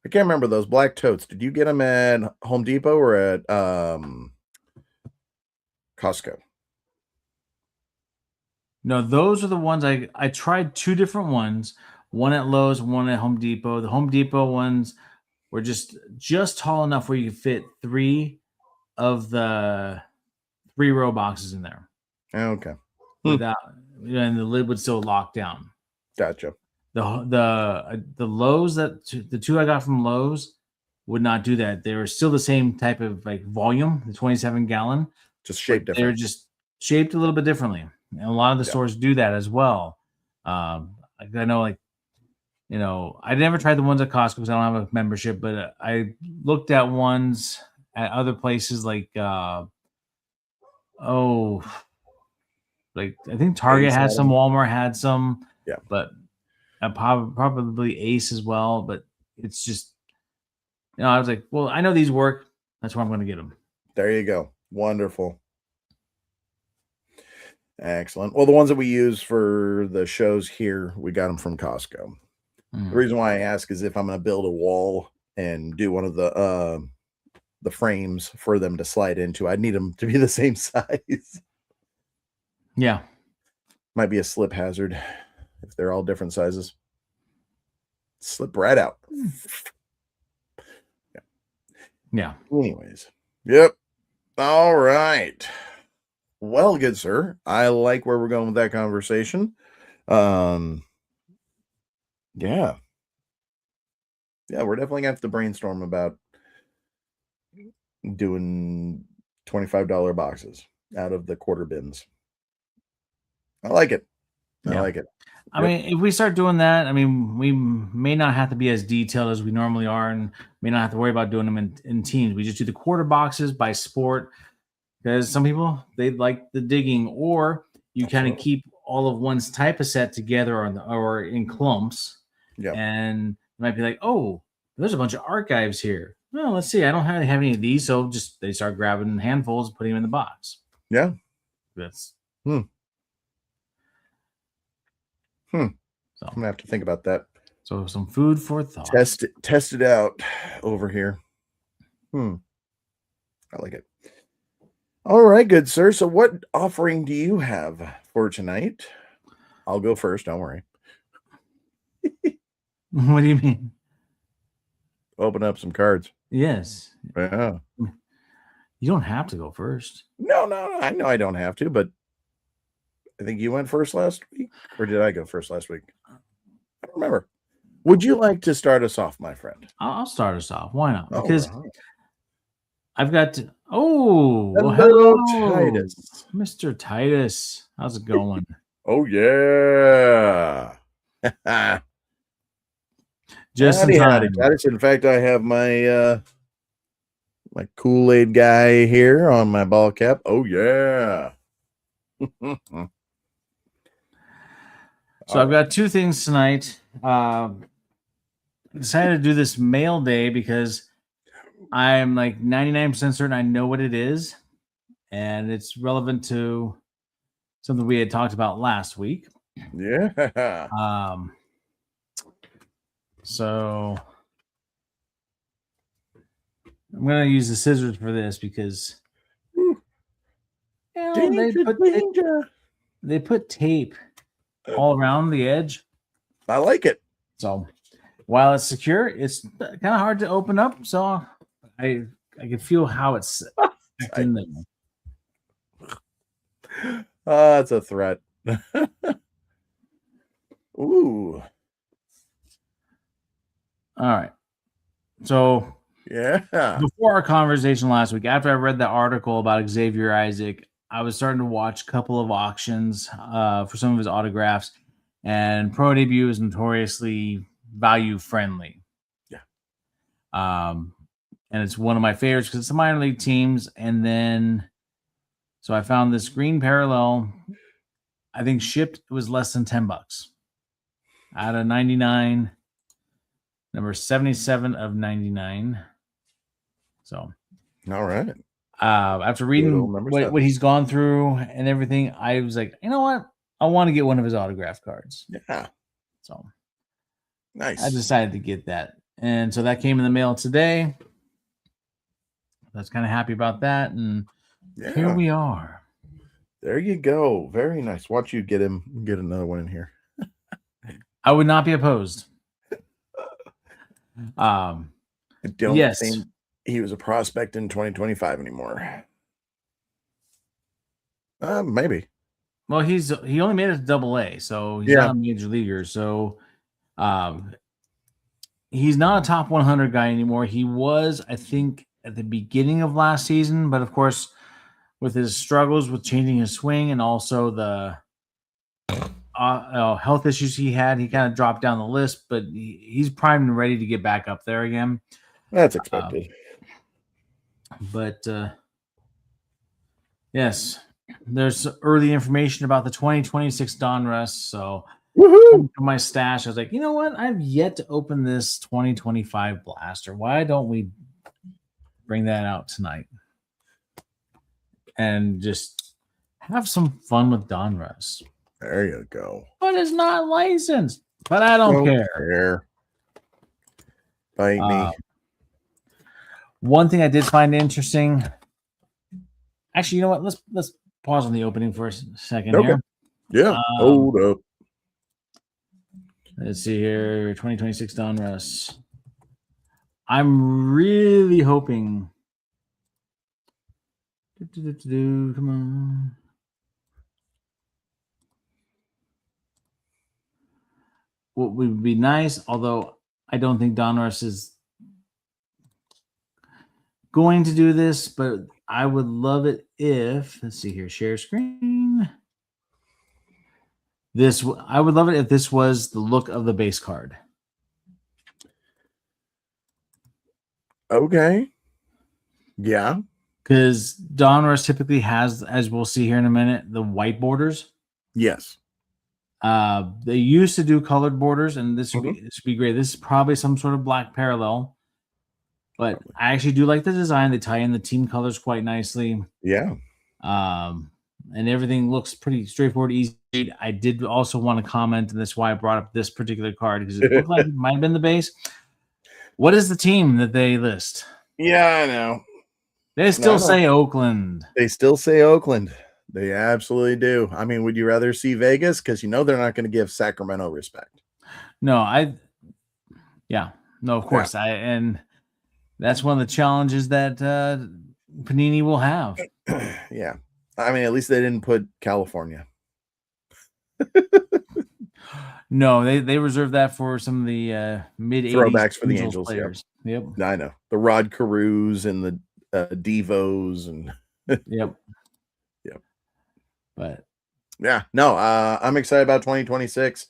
can't remember those black totes. Did you get them at Home Depot or at Costco? No, those are the ones I tried two different ones, one at Lowe's, one at Home Depot. The Home Depot ones were just tall enough where you could fit 3 of the 3-row boxes in there. Okay. Without, and the lid would still lock down. Gotcha. The Lowe's the 2 I got from Lowe's would not do that. They were still the same type of like volume, the 27-gallon, just shaped different. They're just shaped a little bit differently. And a lot of the stores do that as well. I know, like, I never tried the ones at Costco because I don't have a membership, but I looked at ones at other places like, like I think Target had some, Walmart had some, but probably Ace as well. But it's just, I was like, well, I know these work. That's where I'm going to get them. There you go. Wonderful. Excellent. Well, the ones that we use for the shows here, we got them from Costco. The reason why I ask is if I'm going to build a wall and do one of the frames for them to slide into, I need them to be the same size. Yeah. Might be a slip hazard if they're all different sizes. Slip right out. Yeah. Anyways. Yep. All right. Well, good sir. I like where we're going with that conversation. Yeah. Yeah, we're definitely gonna have to brainstorm about doing $25 boxes out of the quarter bins. I like it. I like it. I mean, if we start doing that, I mean, we may not have to be as detailed as we normally are, and may not have to worry about doing them in teams. We just do the quarter boxes by sport, because some people, they like the digging, or you kind of keep all of one's type of set together or in clumps. Yeah. And you might be like, oh, there's a bunch of archives here. Well, let's see. I don't have any of these. So just they start grabbing handfuls and putting them in the box. Yeah. That's So I'm gonna have to think about that. So some food for thought. Test it out over here. I like it. All right, good sir. So what offering do you have for tonight? I'll go first. Don't worry. What do you mean? Open up some cards. Yes. Yeah. You don't have to go first. No. I know I don't have to, but I think you went first last week. Or did I go first last week? I don't remember. Would you like to start us off, my friend? I'll start us off. Why not? Because right. I've got to, hello, Titus. Mr. Titus. How's it going? Oh, yeah. Just in time. Titus. In fact, I have my my Kool-Aid guy here on my ball cap. Oh, yeah. So I've got 2 things tonight. I decided to do this mail day because I'm like 99% certain I know what it is, and it's relevant to something we had talked about last week. Yeah. So I'm gonna use the scissors for this because they put tape all around the edge. I like it. So while it's secure, it's kind of hard to open up. So I can feel how it's in there. That's a threat. Ooh. All right. So yeah. Before our conversation last week, after I read the article about Xavier Isaac, I was starting to watch a couple of auctions for some of his autographs, And Pro Debut is notoriously value friendly. Yeah. And it's one of my favorites because it's the minor league teams. And then, so I found this green parallel. I think shipped it was less than $10 out of 99, number 77 of 99. So, all right. After reading what he's gone through and everything, I was like, you know what? I want to get one of his autograph cards. Yeah. So nice. I decided to get that. And so that came in the mail today. I was kind of happy about that. And here we are. There you go. Very nice. Watch you get another one in here. I would not be opposed. I don't think he was a prospect in 2025 anymore. Maybe. Well, he only made it to Double-A, so he's not a major leaguer. So he's not a top 100 guy anymore. He was, I think, at the beginning of last season, but of course, with his struggles with changing his swing and also the health issues he had, he kind of dropped down the list, but he's primed and ready to get back up there again. That's expected. But yes, there's early information about the 2026 Donruss. So from my stash, I was like, you know what? I've yet to open this 2025 blaster. Why don't we bring that out tonight and just have some fun with Donruss? There you go. But it's not licensed. But I don't care. Bite me. One thing I did find interesting. Actually, you know what? Let's pause on the opening for a second here. Yeah. Hold up. Let's see here. 2026 Donruss. I'm really hoping. Come on. What would be nice, although I don't think Donruss is going to do this, but I would love it if, let's see here, share screen. I would love it if this was the look of the base card. Okay. Yeah. Because Donruss typically has, as we'll see here in a minute, the white borders. Yes. They used to do colored borders, and this would be great. This is probably some sort of black parallel. But I actually do like the design. They tie in the team colors quite nicely. Yeah. And everything looks pretty straightforward, easy. I did also want to comment, and that's why I brought up this particular card, because it looked like it might have been the base. What is the team that they list? Yeah, I know. They still say Oakland. They still say Oakland. They absolutely do. I mean, would you rather see Vegas? Because you know they're not going to give Sacramento respect. No, of course. Yeah. And that's one of the challenges that Panini will have. Yeah. I mean, at least they didn't put California. No, they reserved that for some of the mid-80s throwbacks for the Angels players. Yep. I know. The Rod Carews and the Devos and Yep. Yep. But yeah, no, I'm excited about 2026.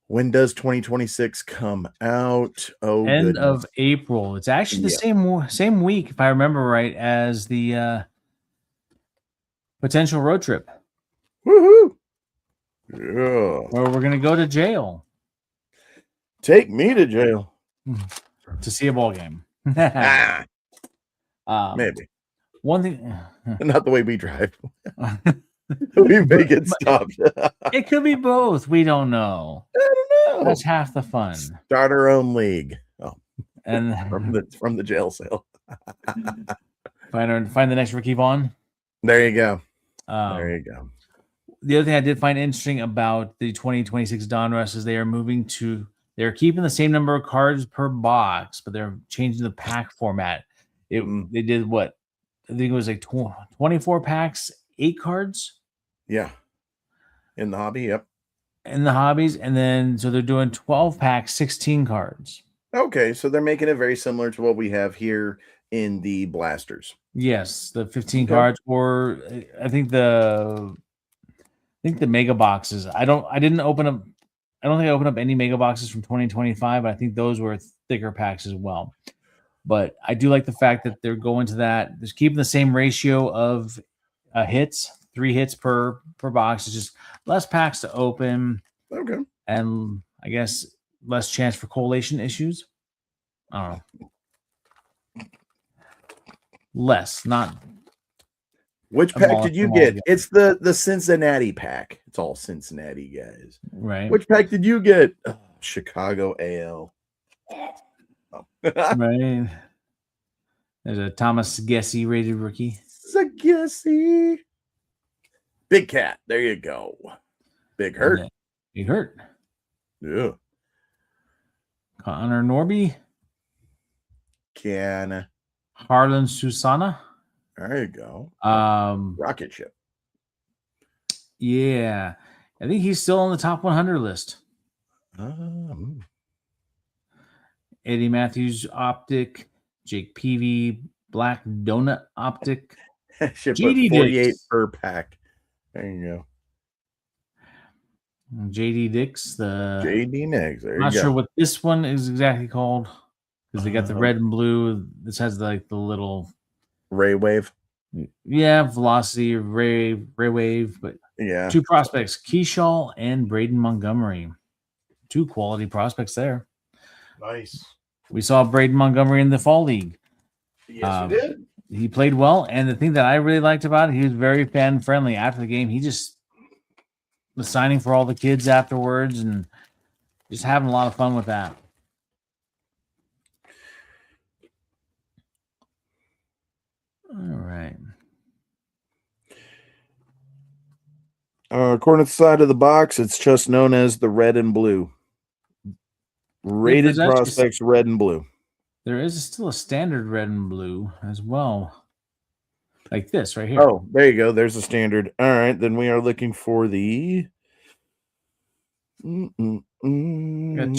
When does 2026 come out? Oh, end of April. It's actually the same week, if I remember right, as the potential road trip. Woohoo! Yeah. Where we're gonna go to jail. Take me to jail to see a ball game. Maybe. One thing, not the way we drive. We may get stopped. It could be both. We don't know. I don't know. That's half the fun. Start our own league. Oh, and from the jail cell. Find the next Ricky Vaughn. There you go. There you go. The other thing I did find interesting about the 2026 Donruss is they're keeping the same number of cards per box, but they're changing the pack format. They did what? I think it was like 24 packs, 8 cards. Yeah. In the hobby, yep. In the hobbies, and then so they're doing 12 packs, 16 cards. Okay, so they're making it very similar to what we have here in the blasters. Yes, the 15 cards, or I think the think the mega boxes. I don't think I opened up any mega boxes from 2025, but I think those were thicker packs as well. But I do like the fact that they're going to that. They're keeping the same ratio of hits, 3 hits per box. It's just less packs to open. Okay. And I guess less chance for collation issues. I don't know. Less, not. Which pack did you get? It's the Cincinnati pack. It's all Cincinnati guys. Right. Which pack did you get? Oh, Chicago AL. Oh. Right. There's a Thomas Gessie rated rookie. Gessie. Big Cat. There you go. Big Hurt. Big Hurt. Yeah. Connor Norby. Harlan Susana. There you go. Rocket ship. Yeah. I think he's still on the top 100 list. Eddie Matthews Optic. Jake Peavy Black Donut Optic. Should put 48 Dix. Per pack. There you go. JD Dix. JD Nix. There you go. Not sure what this one is exactly called because they got the red and blue. This has like the little Ray Wave. Yeah, Velocity, Ray Wave, but yeah, 2 prospects, Keyshaw and Braden Montgomery. 2 quality prospects there. Nice. We saw Braden Montgomery in the fall league. Yes, we did. He played well, and the thing that I really liked about it, he was very fan friendly after the game. He just was signing for all the kids afterwards and just having a lot of fun with that. All right. According to the side of the box, it's just known as the red and blue. Rated prospects, red and blue. There is still a standard red and blue as well. Like this right here. Oh, there you go. There's a standard. All right. Then we are looking for the... Got 2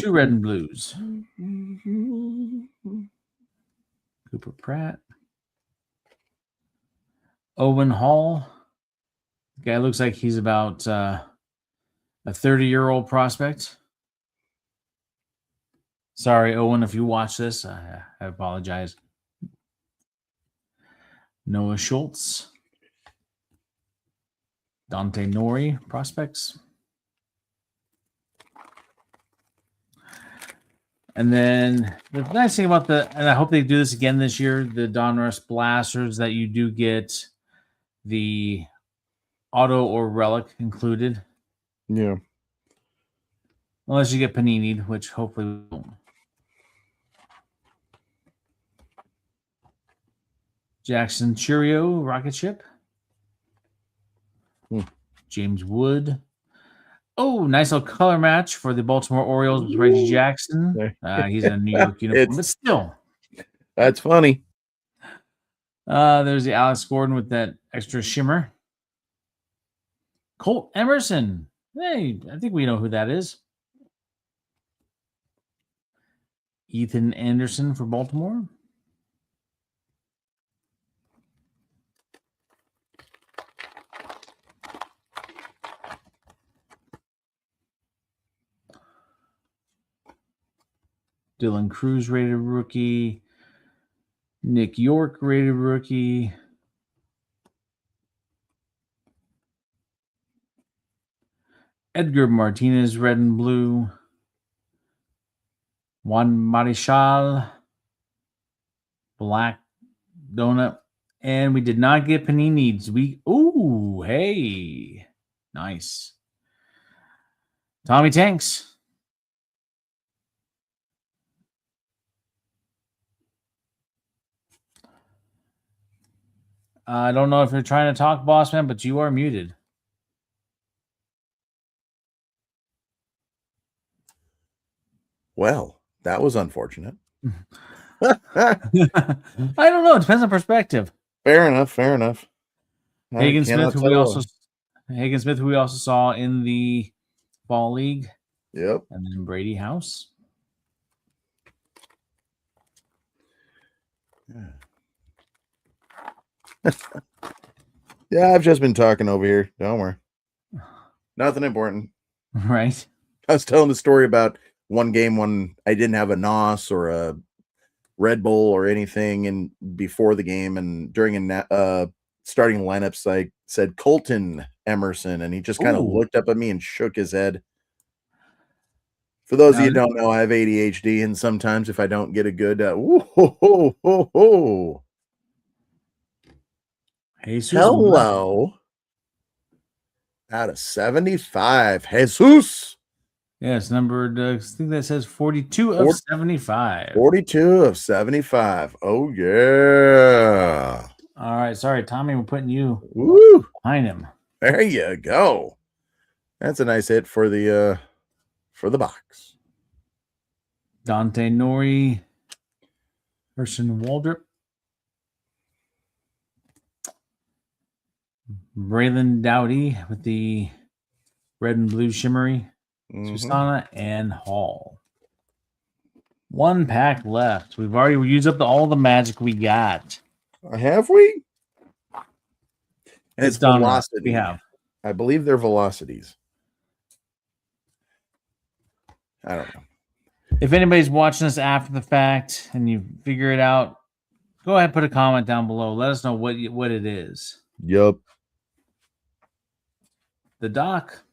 red and blues. Cooper Pratt. Owen Hall. The guy looks like he's about a 30-year-old prospect. Sorry, Owen, if you watch this, I apologize. Noah Schultz. Dante Nori prospects. And then the nice thing about and I hope they do this again this year, the Donruss Blasters, that you do get the auto or relic included. Yeah. Unless you get Panini'd, which hopefully we won't. Jackson Churio, rocket ship. James Wood. Oh, nice little color match for the Baltimore Orioles with Reggie Jackson. He's in a New York uniform, but still. That's funny. There's the Alex Gordon with that extra shimmer. Colt Emerson. Hey, I think we know who that is. Ethan Anderson for Baltimore. Dylan Cruz rated rookie. Nick York rated rookie. Edgar Martinez red and blue. Juan Marichal black donut. And we did not get Panini's. Hey. Nice. Tommy Tanks. I don't know if you're trying to talk, Bossman, but you are muted. Well, that was unfortunate. I don't know. It depends on perspective. Fair enough. Hagen Smith, who we also saw in the fall league. Yep. And then Brady House. Yeah, I've just been talking over here. Don't worry. Nothing important. Right. I was telling the story about one game when I didn't have a NOS or a Red Bull or anything, and before the game and during a starting lineups, I said Colton Emerson, and he just kind of Ooh. looked up at me and shook his head. For those of Now, you who don't know, I have ADHD, and sometimes if I don't get a good ho, ho, ho, ho. Jesus. Hello. Out of 75. Jesus. Yeah, it's numbered. I think that says 42 of 75. 42 of 75. Oh, yeah. All right. Sorry, Tommy. We're putting you Woo. behind him. There you go. That's a nice hit for the box. Dante Nori, Person Waldrop, Braylon Dowdy with the red and blue shimmery, Susana, and Hall. One pack left. We've already used up all the magic we got. Have we? And it's done. velocity. We have. I believe they're velocities. I don't know. If anybody's watching this after the fact and you figure it out, go ahead and put a comment down below. Let us know what it is. Yup. The Doc.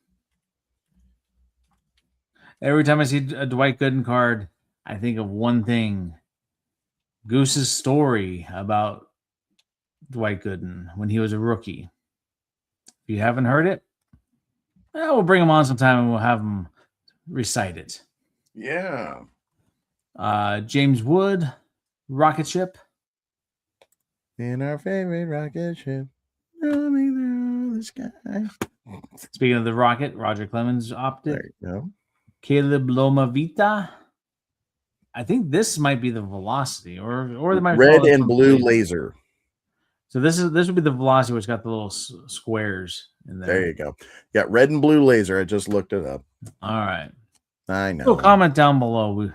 Every time I see a Dwight Gooden card, I think of one thing. Goose's story about Dwight Gooden when he was a rookie. If you haven't heard it, we'll bring him on sometime and we'll have him recite it. Yeah. James Wood, rocket ship. In our favorite rocket ship, roaming through the sky. Speaking of the rocket, Roger Clemens opted. There you go. Caleb Lomavita. I think this might be the velocity, or they might red and blue laser. So this would be the velocity, which got the little squares in there. There you go. Yeah, red and blue laser. I just looked it up. All right. I know. So comment down below.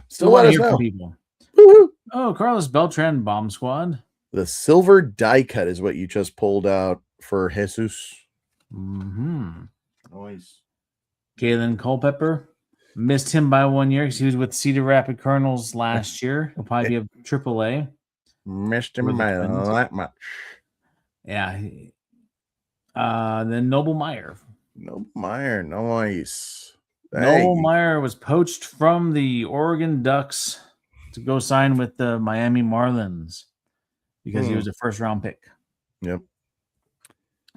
Still let us know. From people. Woo-hoo. Oh, Carlos Beltran, Bomb Squad. The silver die cut is what you just pulled out for Jesus. Nice. Galen Culpepper. Missed him by 1 year because he was with Cedar Rapids Colonels last year. He'll probably be a AAA. Missed him by that much. Yeah. Then Noble Meyer. Noble Meyer, nice. Noble Meyer was poached from the Oregon Ducks to go sign with the Miami Marlins because he was a first-round pick. Yep.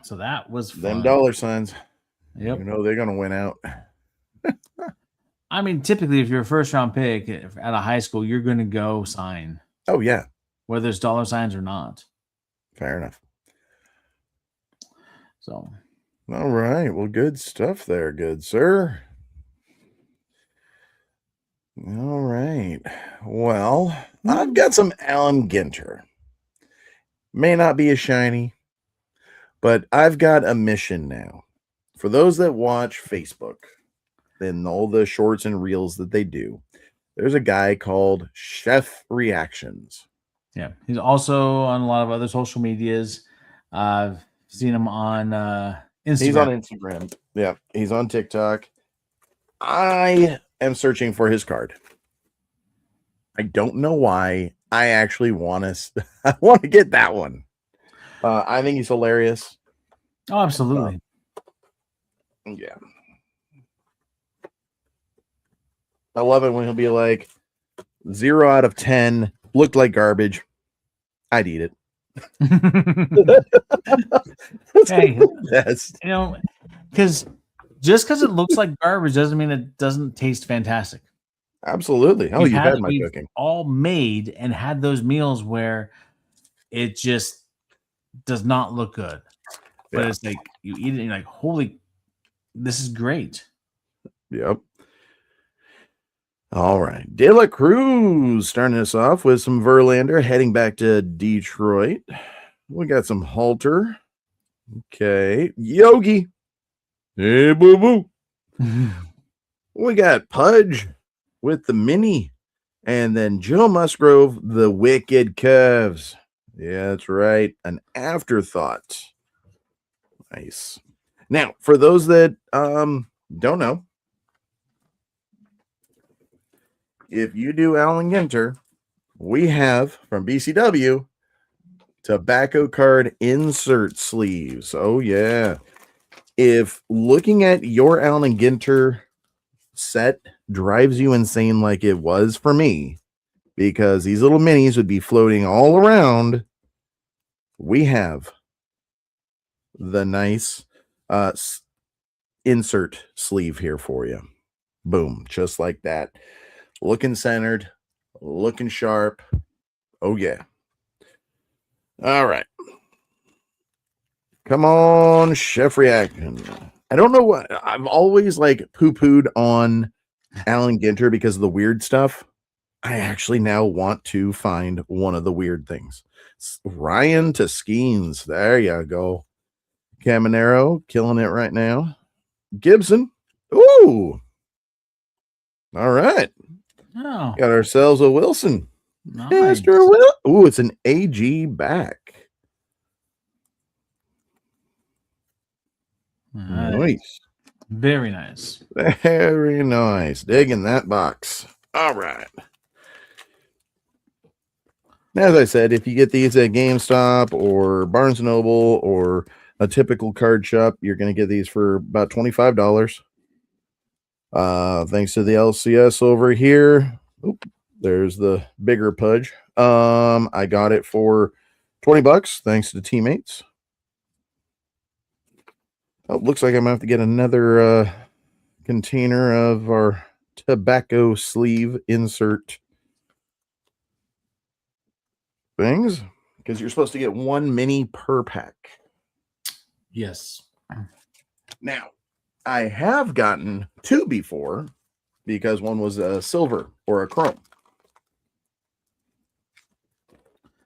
So that was fun. Them dollar signs. Yep. You know they're going to win out. I mean, typically, if you're a first-round pick at a high school, you're going to go sign. Oh, yeah. Whether it's dollar signs or not. Fair enough. So. All right. Well, good stuff there, good sir. All right. Well, I've got some Alan Ginter. May not be a shiny, but I've got a mission now. For those that watch Facebook and all the shorts and reels that they do, there's a guy called Chef Reactions. Yeah. He's also on a lot of other social medias. I've seen him on Instagram. He's on Instagram. Yeah. He's on TikTok. I am searching for his card. I don't know why. I actually want to get that one. I think he's hilarious. Oh, absolutely. Yeah. I love it when he'll be like 0 out of 10, looked like garbage. I'd eat it. Hey, you know, because just because it looks like garbage doesn't mean it doesn't taste fantastic. Absolutely. Oh, you've had my cooking. All made and had those meals where it just does not look good. But it's like you eat it and you're like, holy, this is great. Yep. All right. De La Cruz starting us off with some Verlander heading back to Detroit. We got some Halter. Okay. Yogi. Hey, boo-boo. We got Pudge with the mini. And then Joe Musgrove, the Wicked Cavs. Yeah, that's right. An afterthought. Nice. Now, for those that don't know, if you do Allen Ginter, we have from BCW tobacco card insert sleeves. Oh, yeah. If looking at your Allen Ginter set drives you insane like it was for me, because these little minis would be floating all around, we have the nice insert sleeve here for you. Boom, just like that. Looking centered, looking sharp. Oh, yeah. All right. Come on, Chef Reaction. I don't know what I've always like poo-pooed on Allen Ginter because of the weird stuff. I actually now want to find one of the weird things. Ryan Toscines. There you go. Caminero killing it right now. Gibson. Ooh. All right. Oh, Got ourselves a Wilson. nice. Mr. Will. Ooh, it's an AG back. Nice. Very nice. Very nice. Digging that box. All right. As I said, if you get these at GameStop or Barnes & Noble or a typical card shop, you're going to get these for about $25. Thanks to the LCS over here. Oop, there's the bigger pudge. I got it for $20 thanks to teammates. Oh, looks like I'm gonna have to get another container of our tobacco sleeve insert things, because you're supposed to get one mini per pack. Yes. Now, I have gotten two before, because one was a silver or a chrome.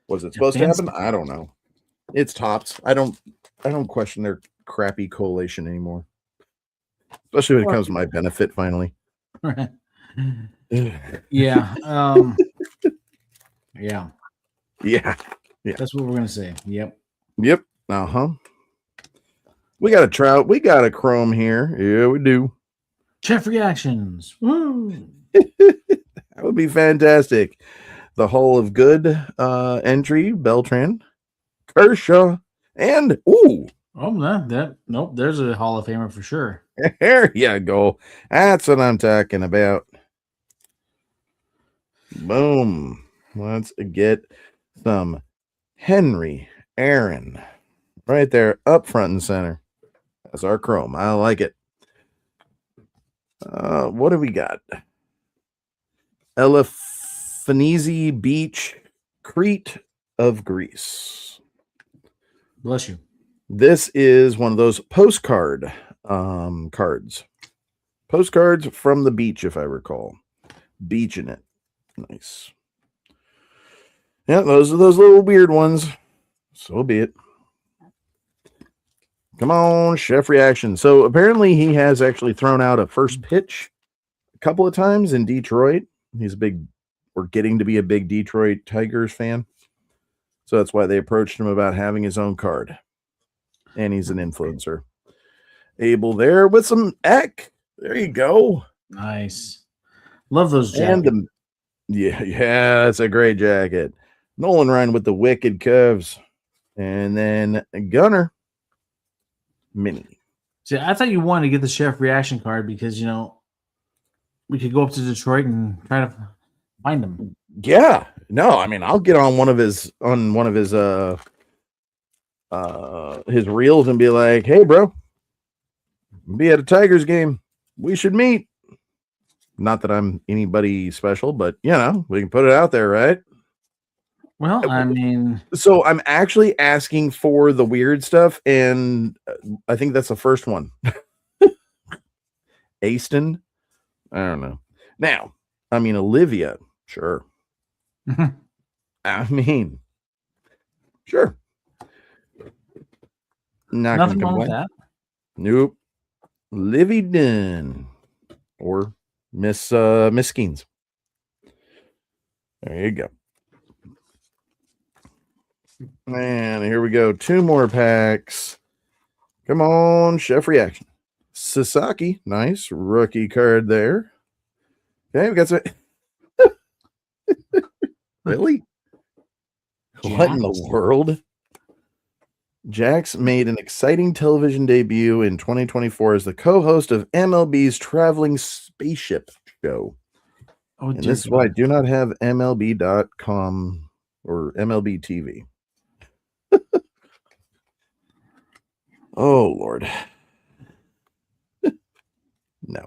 Was it supposed to happen? I don't know. It's Topps. I don't question their crappy collation anymore. Especially when it comes to my benefit finally. Yeah. Yeah. Yeah. That's what we're gonna say. Yep. Uh-huh. We got a Trout. We got a Chrome here. Yeah, we do. Chef Reactions. Woo! That would be fantastic. The Hall of Good entry, Beltran, Kershaw, and ooh. Oh, nope. There's a Hall of Famer for sure. There you go. That's what I'm talking about. Boom. Let's get some Henry Aaron right there up front and center. That's our Chrome. I like it. What do we got? Elefanizi Beach, Crete of Greece. Bless you. This is one of those postcard cards. Postcards from the beach, if I recall. Beach in it. Nice. Yeah, those are those little weird ones. So be it. Come on, Chef Reaction. So apparently he has actually thrown out a first pitch a couple of times in Detroit. He's getting to be a big Detroit Tigers fan. So that's why they approached him about having his own card. And he's an influencer. Abel there with some Eck. There you go. Nice. Love those jackets. And yeah, that's a great jacket. Nolan Ryan with the wicked curves. And then Gunner Mini. See, I thought you wanted to get the Chef Reaction card because, we could go up to Detroit and try to find them. Yeah. No, I mean, I'll get on one of his his reels and be like, hey, bro, be at a Tigers game. We should meet. Not that I'm anybody special, but, we can put it out there, right? Well, I mean... So I'm actually asking for the weird stuff, and I think that's the first one. Aston? I don't know. Now, I mean, Olivia, sure. I mean, sure. Nothing wrong with that. Nope. Livy Dunn or Miss Skeens. There you go. And here we go. 2 more packs. Come on, Chef Reaction. Sasaki, nice rookie card there. Okay, we got some. Really? What in the world? Jax made an exciting television debut in 2024 as the co-host of MLB's Traveling Spaceship Show. Oh, and this is why I do not have MLB.com or MLB TV. Oh, Lord. No.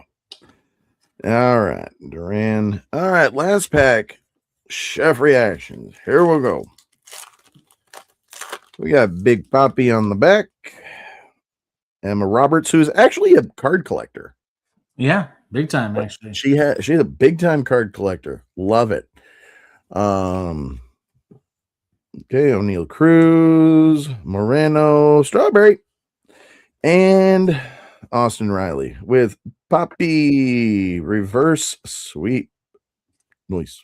All right, Duran. All right, last pack. Chef Reactions. Here we go. We got Big Poppy on the back. Emma Roberts, who's actually a card collector. Yeah, big time, actually. She's a big time card collector. Love it. Okay, O'Neill Cruz, Moreno, Strawberry, and Austin Riley with Poppy reverse sweep. Nice.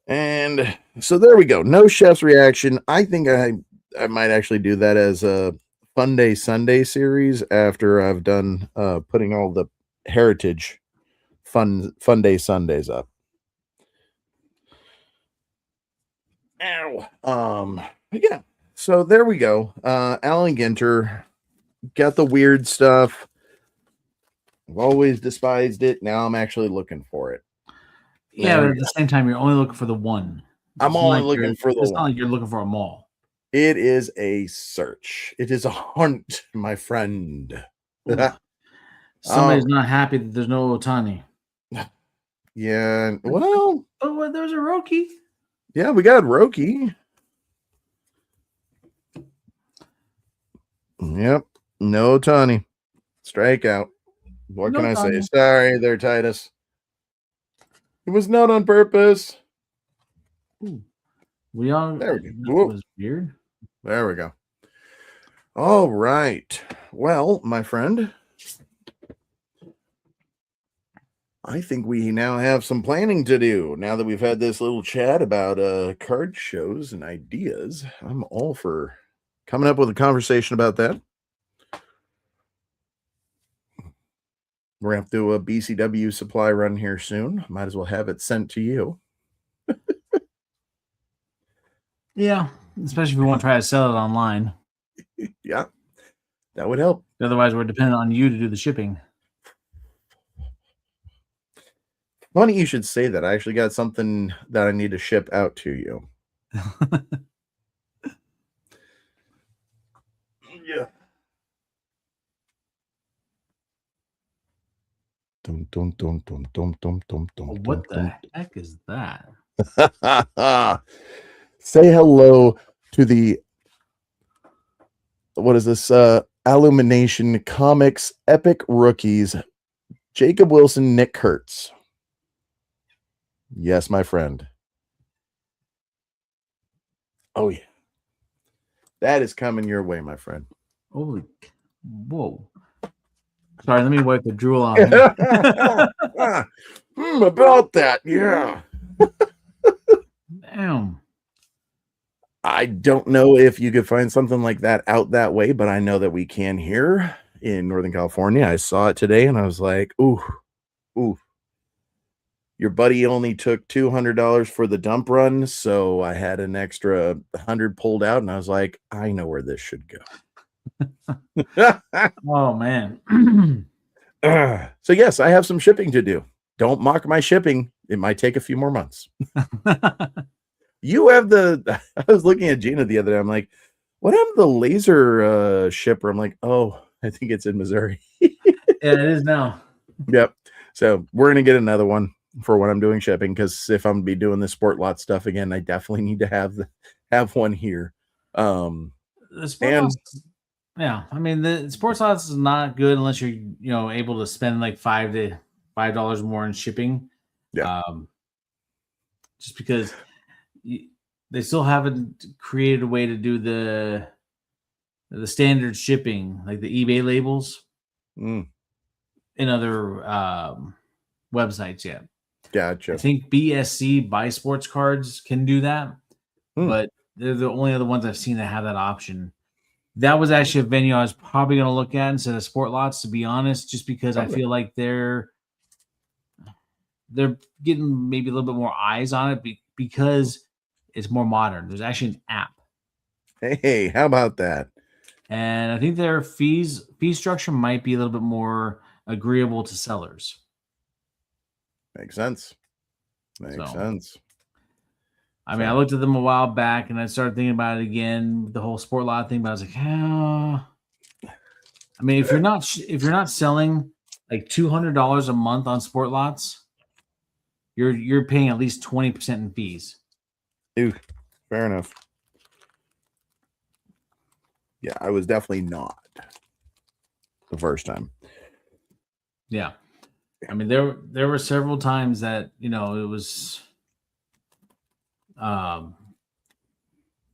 And so there we go. No Chef's Reaction. I think I might actually do that as a Fun Day Sunday series after I've done putting all the heritage fun Day Sundays up. Ow. Yeah. So there we go. Alan Ginter got the weird stuff. I've always despised it. Now I'm actually looking for it. Yeah, but at the same time, you're only looking for the one. I'm only looking for the one. It's not like you're looking for them all. It is a search. It is a hunt, my friend. Somebody's not happy that there's no Ohtani. Yeah, well. But there's a Roki. Yeah, we got Roki. Yep. No Ohtani. Strikeout. What can I say? Sorry there, Titus. It was not on purpose. There we go. That was weird. There we go. All right. Well, my friend, I think we now have some planning to do. Now that we've had this little chat about card shows and ideas, I'm all for coming up with a conversation about that. We're going to have to do a BCW supply run here soon. Might as well have it sent to you. Yeah, especially if we want to try to sell it online. Yeah, that would help. Otherwise, we're dependent on you to do the shipping. Funny you should say that. I actually got something that I need to ship out to you. Yeah. What the heck is that? Say hello to the, what is this? Illumination Comics Epic Rookies, Jacob Wilson, Nick Kurtz. Yes, my friend. Oh, yeah. That is coming your way, my friend. Holy, whoa. Sorry, let me wipe the drool off. About that, yeah. Damn. I don't know if you could find something like that out that way, but I know that we can here in Northern California. I saw it today and I was like, ooh. Your buddy only took $200 for the dump run, so I had an extra 100 pulled out, and I was like, I know where this should go. Oh, man. So, yes, I have some shipping to do. Don't mock my shipping. It might take a few more months. You have I was looking at Gina the other day. I'm like, what happened to the laser shipper? I'm like, oh, I think it's in Missouri. Yeah, it is now. Yep. So we're going to get another one for when I'm doing shipping, because if I'm going to be doing the sport lot stuff again, I definitely need to have one here. The sport lots, yeah, I mean, the sports lots is not good unless you're able to spend like $5 more in shipping. Yeah. Just because they still haven't created a way to do the standard shipping, like the eBay labels in other websites yet. Gotcha. I think BSC Buy Sports Cards can do that, but they're the only other ones I've seen that have that option. That was actually a venue I was probably going to look at instead of Sport Lots, to be honest, just because I Okay. feel like they're getting maybe a little bit more eyes on it because it's more modern. There's actually an app, Hey, how about that? and I think their fee structure might be a little bit more agreeable to sellers. Makes sense. Makes So, sense. I mean, I So, looked at them a while back, and I started thinking about it again, the whole Sport Lot thing. But I was like, oh. I mean, if you're not selling like $200 a month on Sport Lots, you're paying at least 20% in fees. ew, fair enough. Yeah, I was definitely not the first time. Yeah. I mean, there were several times that, it was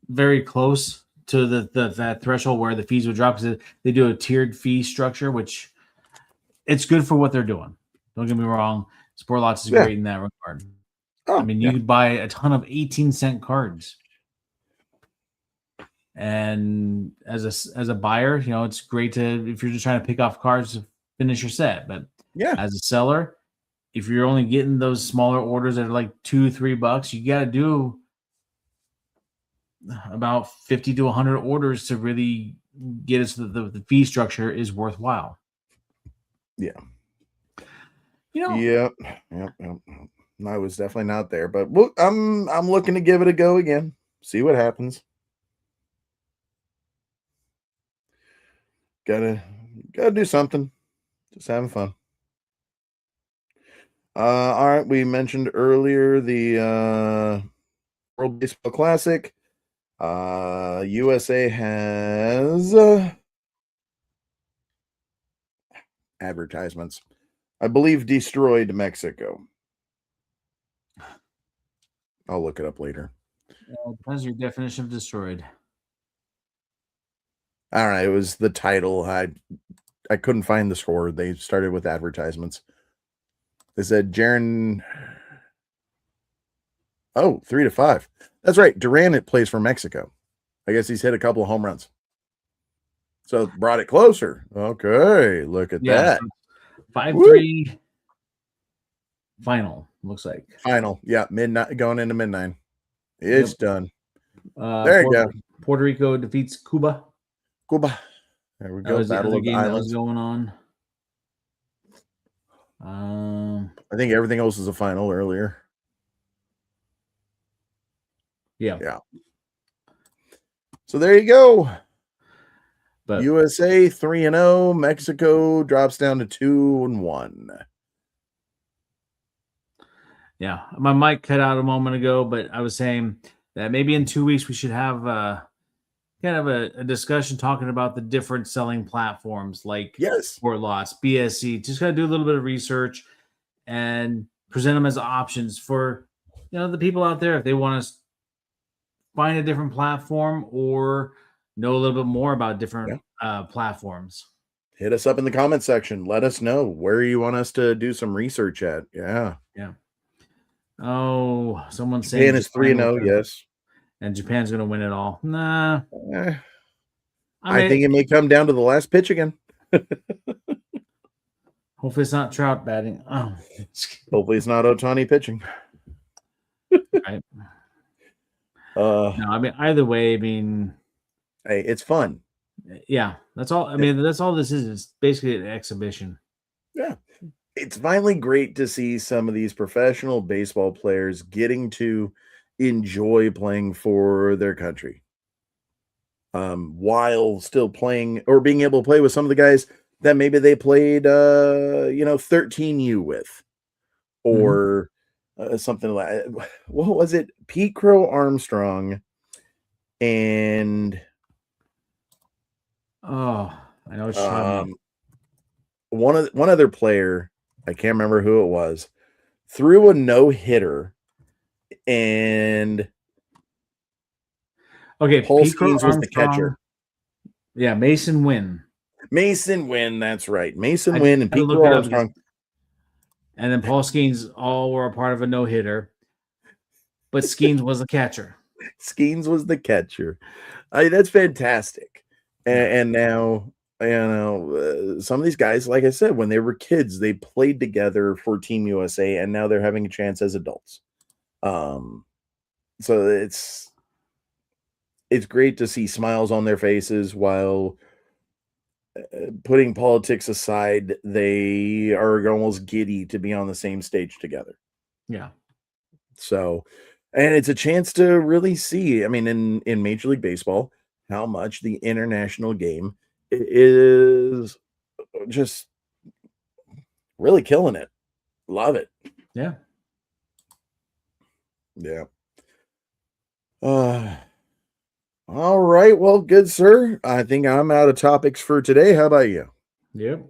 very close to that threshold where the fees would drop, because they do a tiered fee structure, which it's good for what they're doing. Don't get me wrong. Sport Lots is Yeah. great in that regard. I Oh, mean, yeah. you could buy a ton of 18-cent cards. And as a buyer, it's great to, if you're just trying to pick off cards to finish your set. But Yeah. as a seller, if you're only getting those smaller orders that are like $2-3, you got to do about 50 to 100 orders to really get us the fee structure is worthwhile. Yeah. You know, Yep. Yep. Yep. I was definitely not there, but I'm looking to give it a go again. See what happens. Gotta do something. Just having fun. All right. We mentioned earlier the World Baseball Classic. USA has advertisements. I believe destroyed Mexico. I'll look it up later. depends on your definition of destroyed. All right, it was the title. I couldn't find the score. They started with advertisements. They said Jaron. Oh, 3-5. That's right. Duran plays for Mexico. I guess he's hit a couple of home runs. So brought it closer. Okay, look at that. So 5-3 final, looks like. Final. Yeah, midnight going into midnight. It's done. There you go. Puerto Rico defeats Cuba. Cuba. There we That go. was the Battle other of the game that was Islands. going on. I think everything else is a final earlier. Yeah. So there you go. But USA 3-0. Mexico drops down to 2-1. yeah, my mic cut out a moment ago, but I was saying that maybe in 2 weeks we should have kind of a discussion talking about the different selling platforms like Sport Lots, BSC. Just got to do a little bit of research and present them as options for the people out there if they want to find a different platform or know a little bit more about different platforms. Hit us up in the comment section. Let us know where you want us to do some research at. Yeah. Oh, someone's Japan saying is 3-0. Yes. And Japan's going to win it all. Nah. I think it may come down to the last pitch again. Hopefully it's not Trout batting. Oh. Hopefully it's not Ohtani pitching. Right. No, I mean, either way, hey, it's fun. Yeah, that's all. I mean, that's all this is. It's basically an exhibition. Yeah. It's finally great to see some of these professional baseball players getting to enjoy playing for their country. While still playing or being able to play with some of the guys that maybe they played 13U with, or something like, what was it? Pete Crow Armstrong and I know what you're talking about. One other player, I can't remember who it was, threw a no-hitter, and Paul Skeens was the catcher. Yeah, Mason Wynn. That's right. Mason Wynn and Pete Crow Armstrong. And then Paul Skeens all were a part of a no-hitter. But Skeens was the catcher. Skeens was the catcher. That's fantastic And now, some of these guys, like I said, when they were kids, they played together for Team USA, and now they're having a chance as adults. So it's great to see smiles on their faces while putting politics aside, they are almost giddy to be on the same stage together. Yeah. So, and it's a chance to really see, I mean, in Major League Baseball, how much the international game is just really killing it. Love it. Yeah. Yeah. All right. Well, good, sir. I think I'm out of topics for today. How about you? Yep.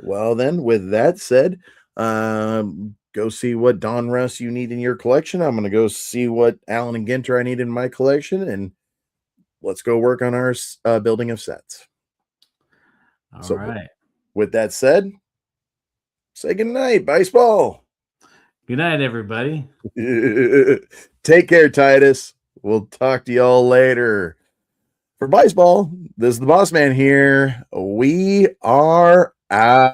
Well, then, with that said, go see what Don Russ you need in your collection. I'm going to go see what Allen and Ginter I need in my collection, and let's go work on our building of sets. All right. With that said, say good night, Bice Ball. Good night, everybody. Take care, Titus. We'll talk to y'all later. For Bice Ball, this is the Boss Man here. We are out.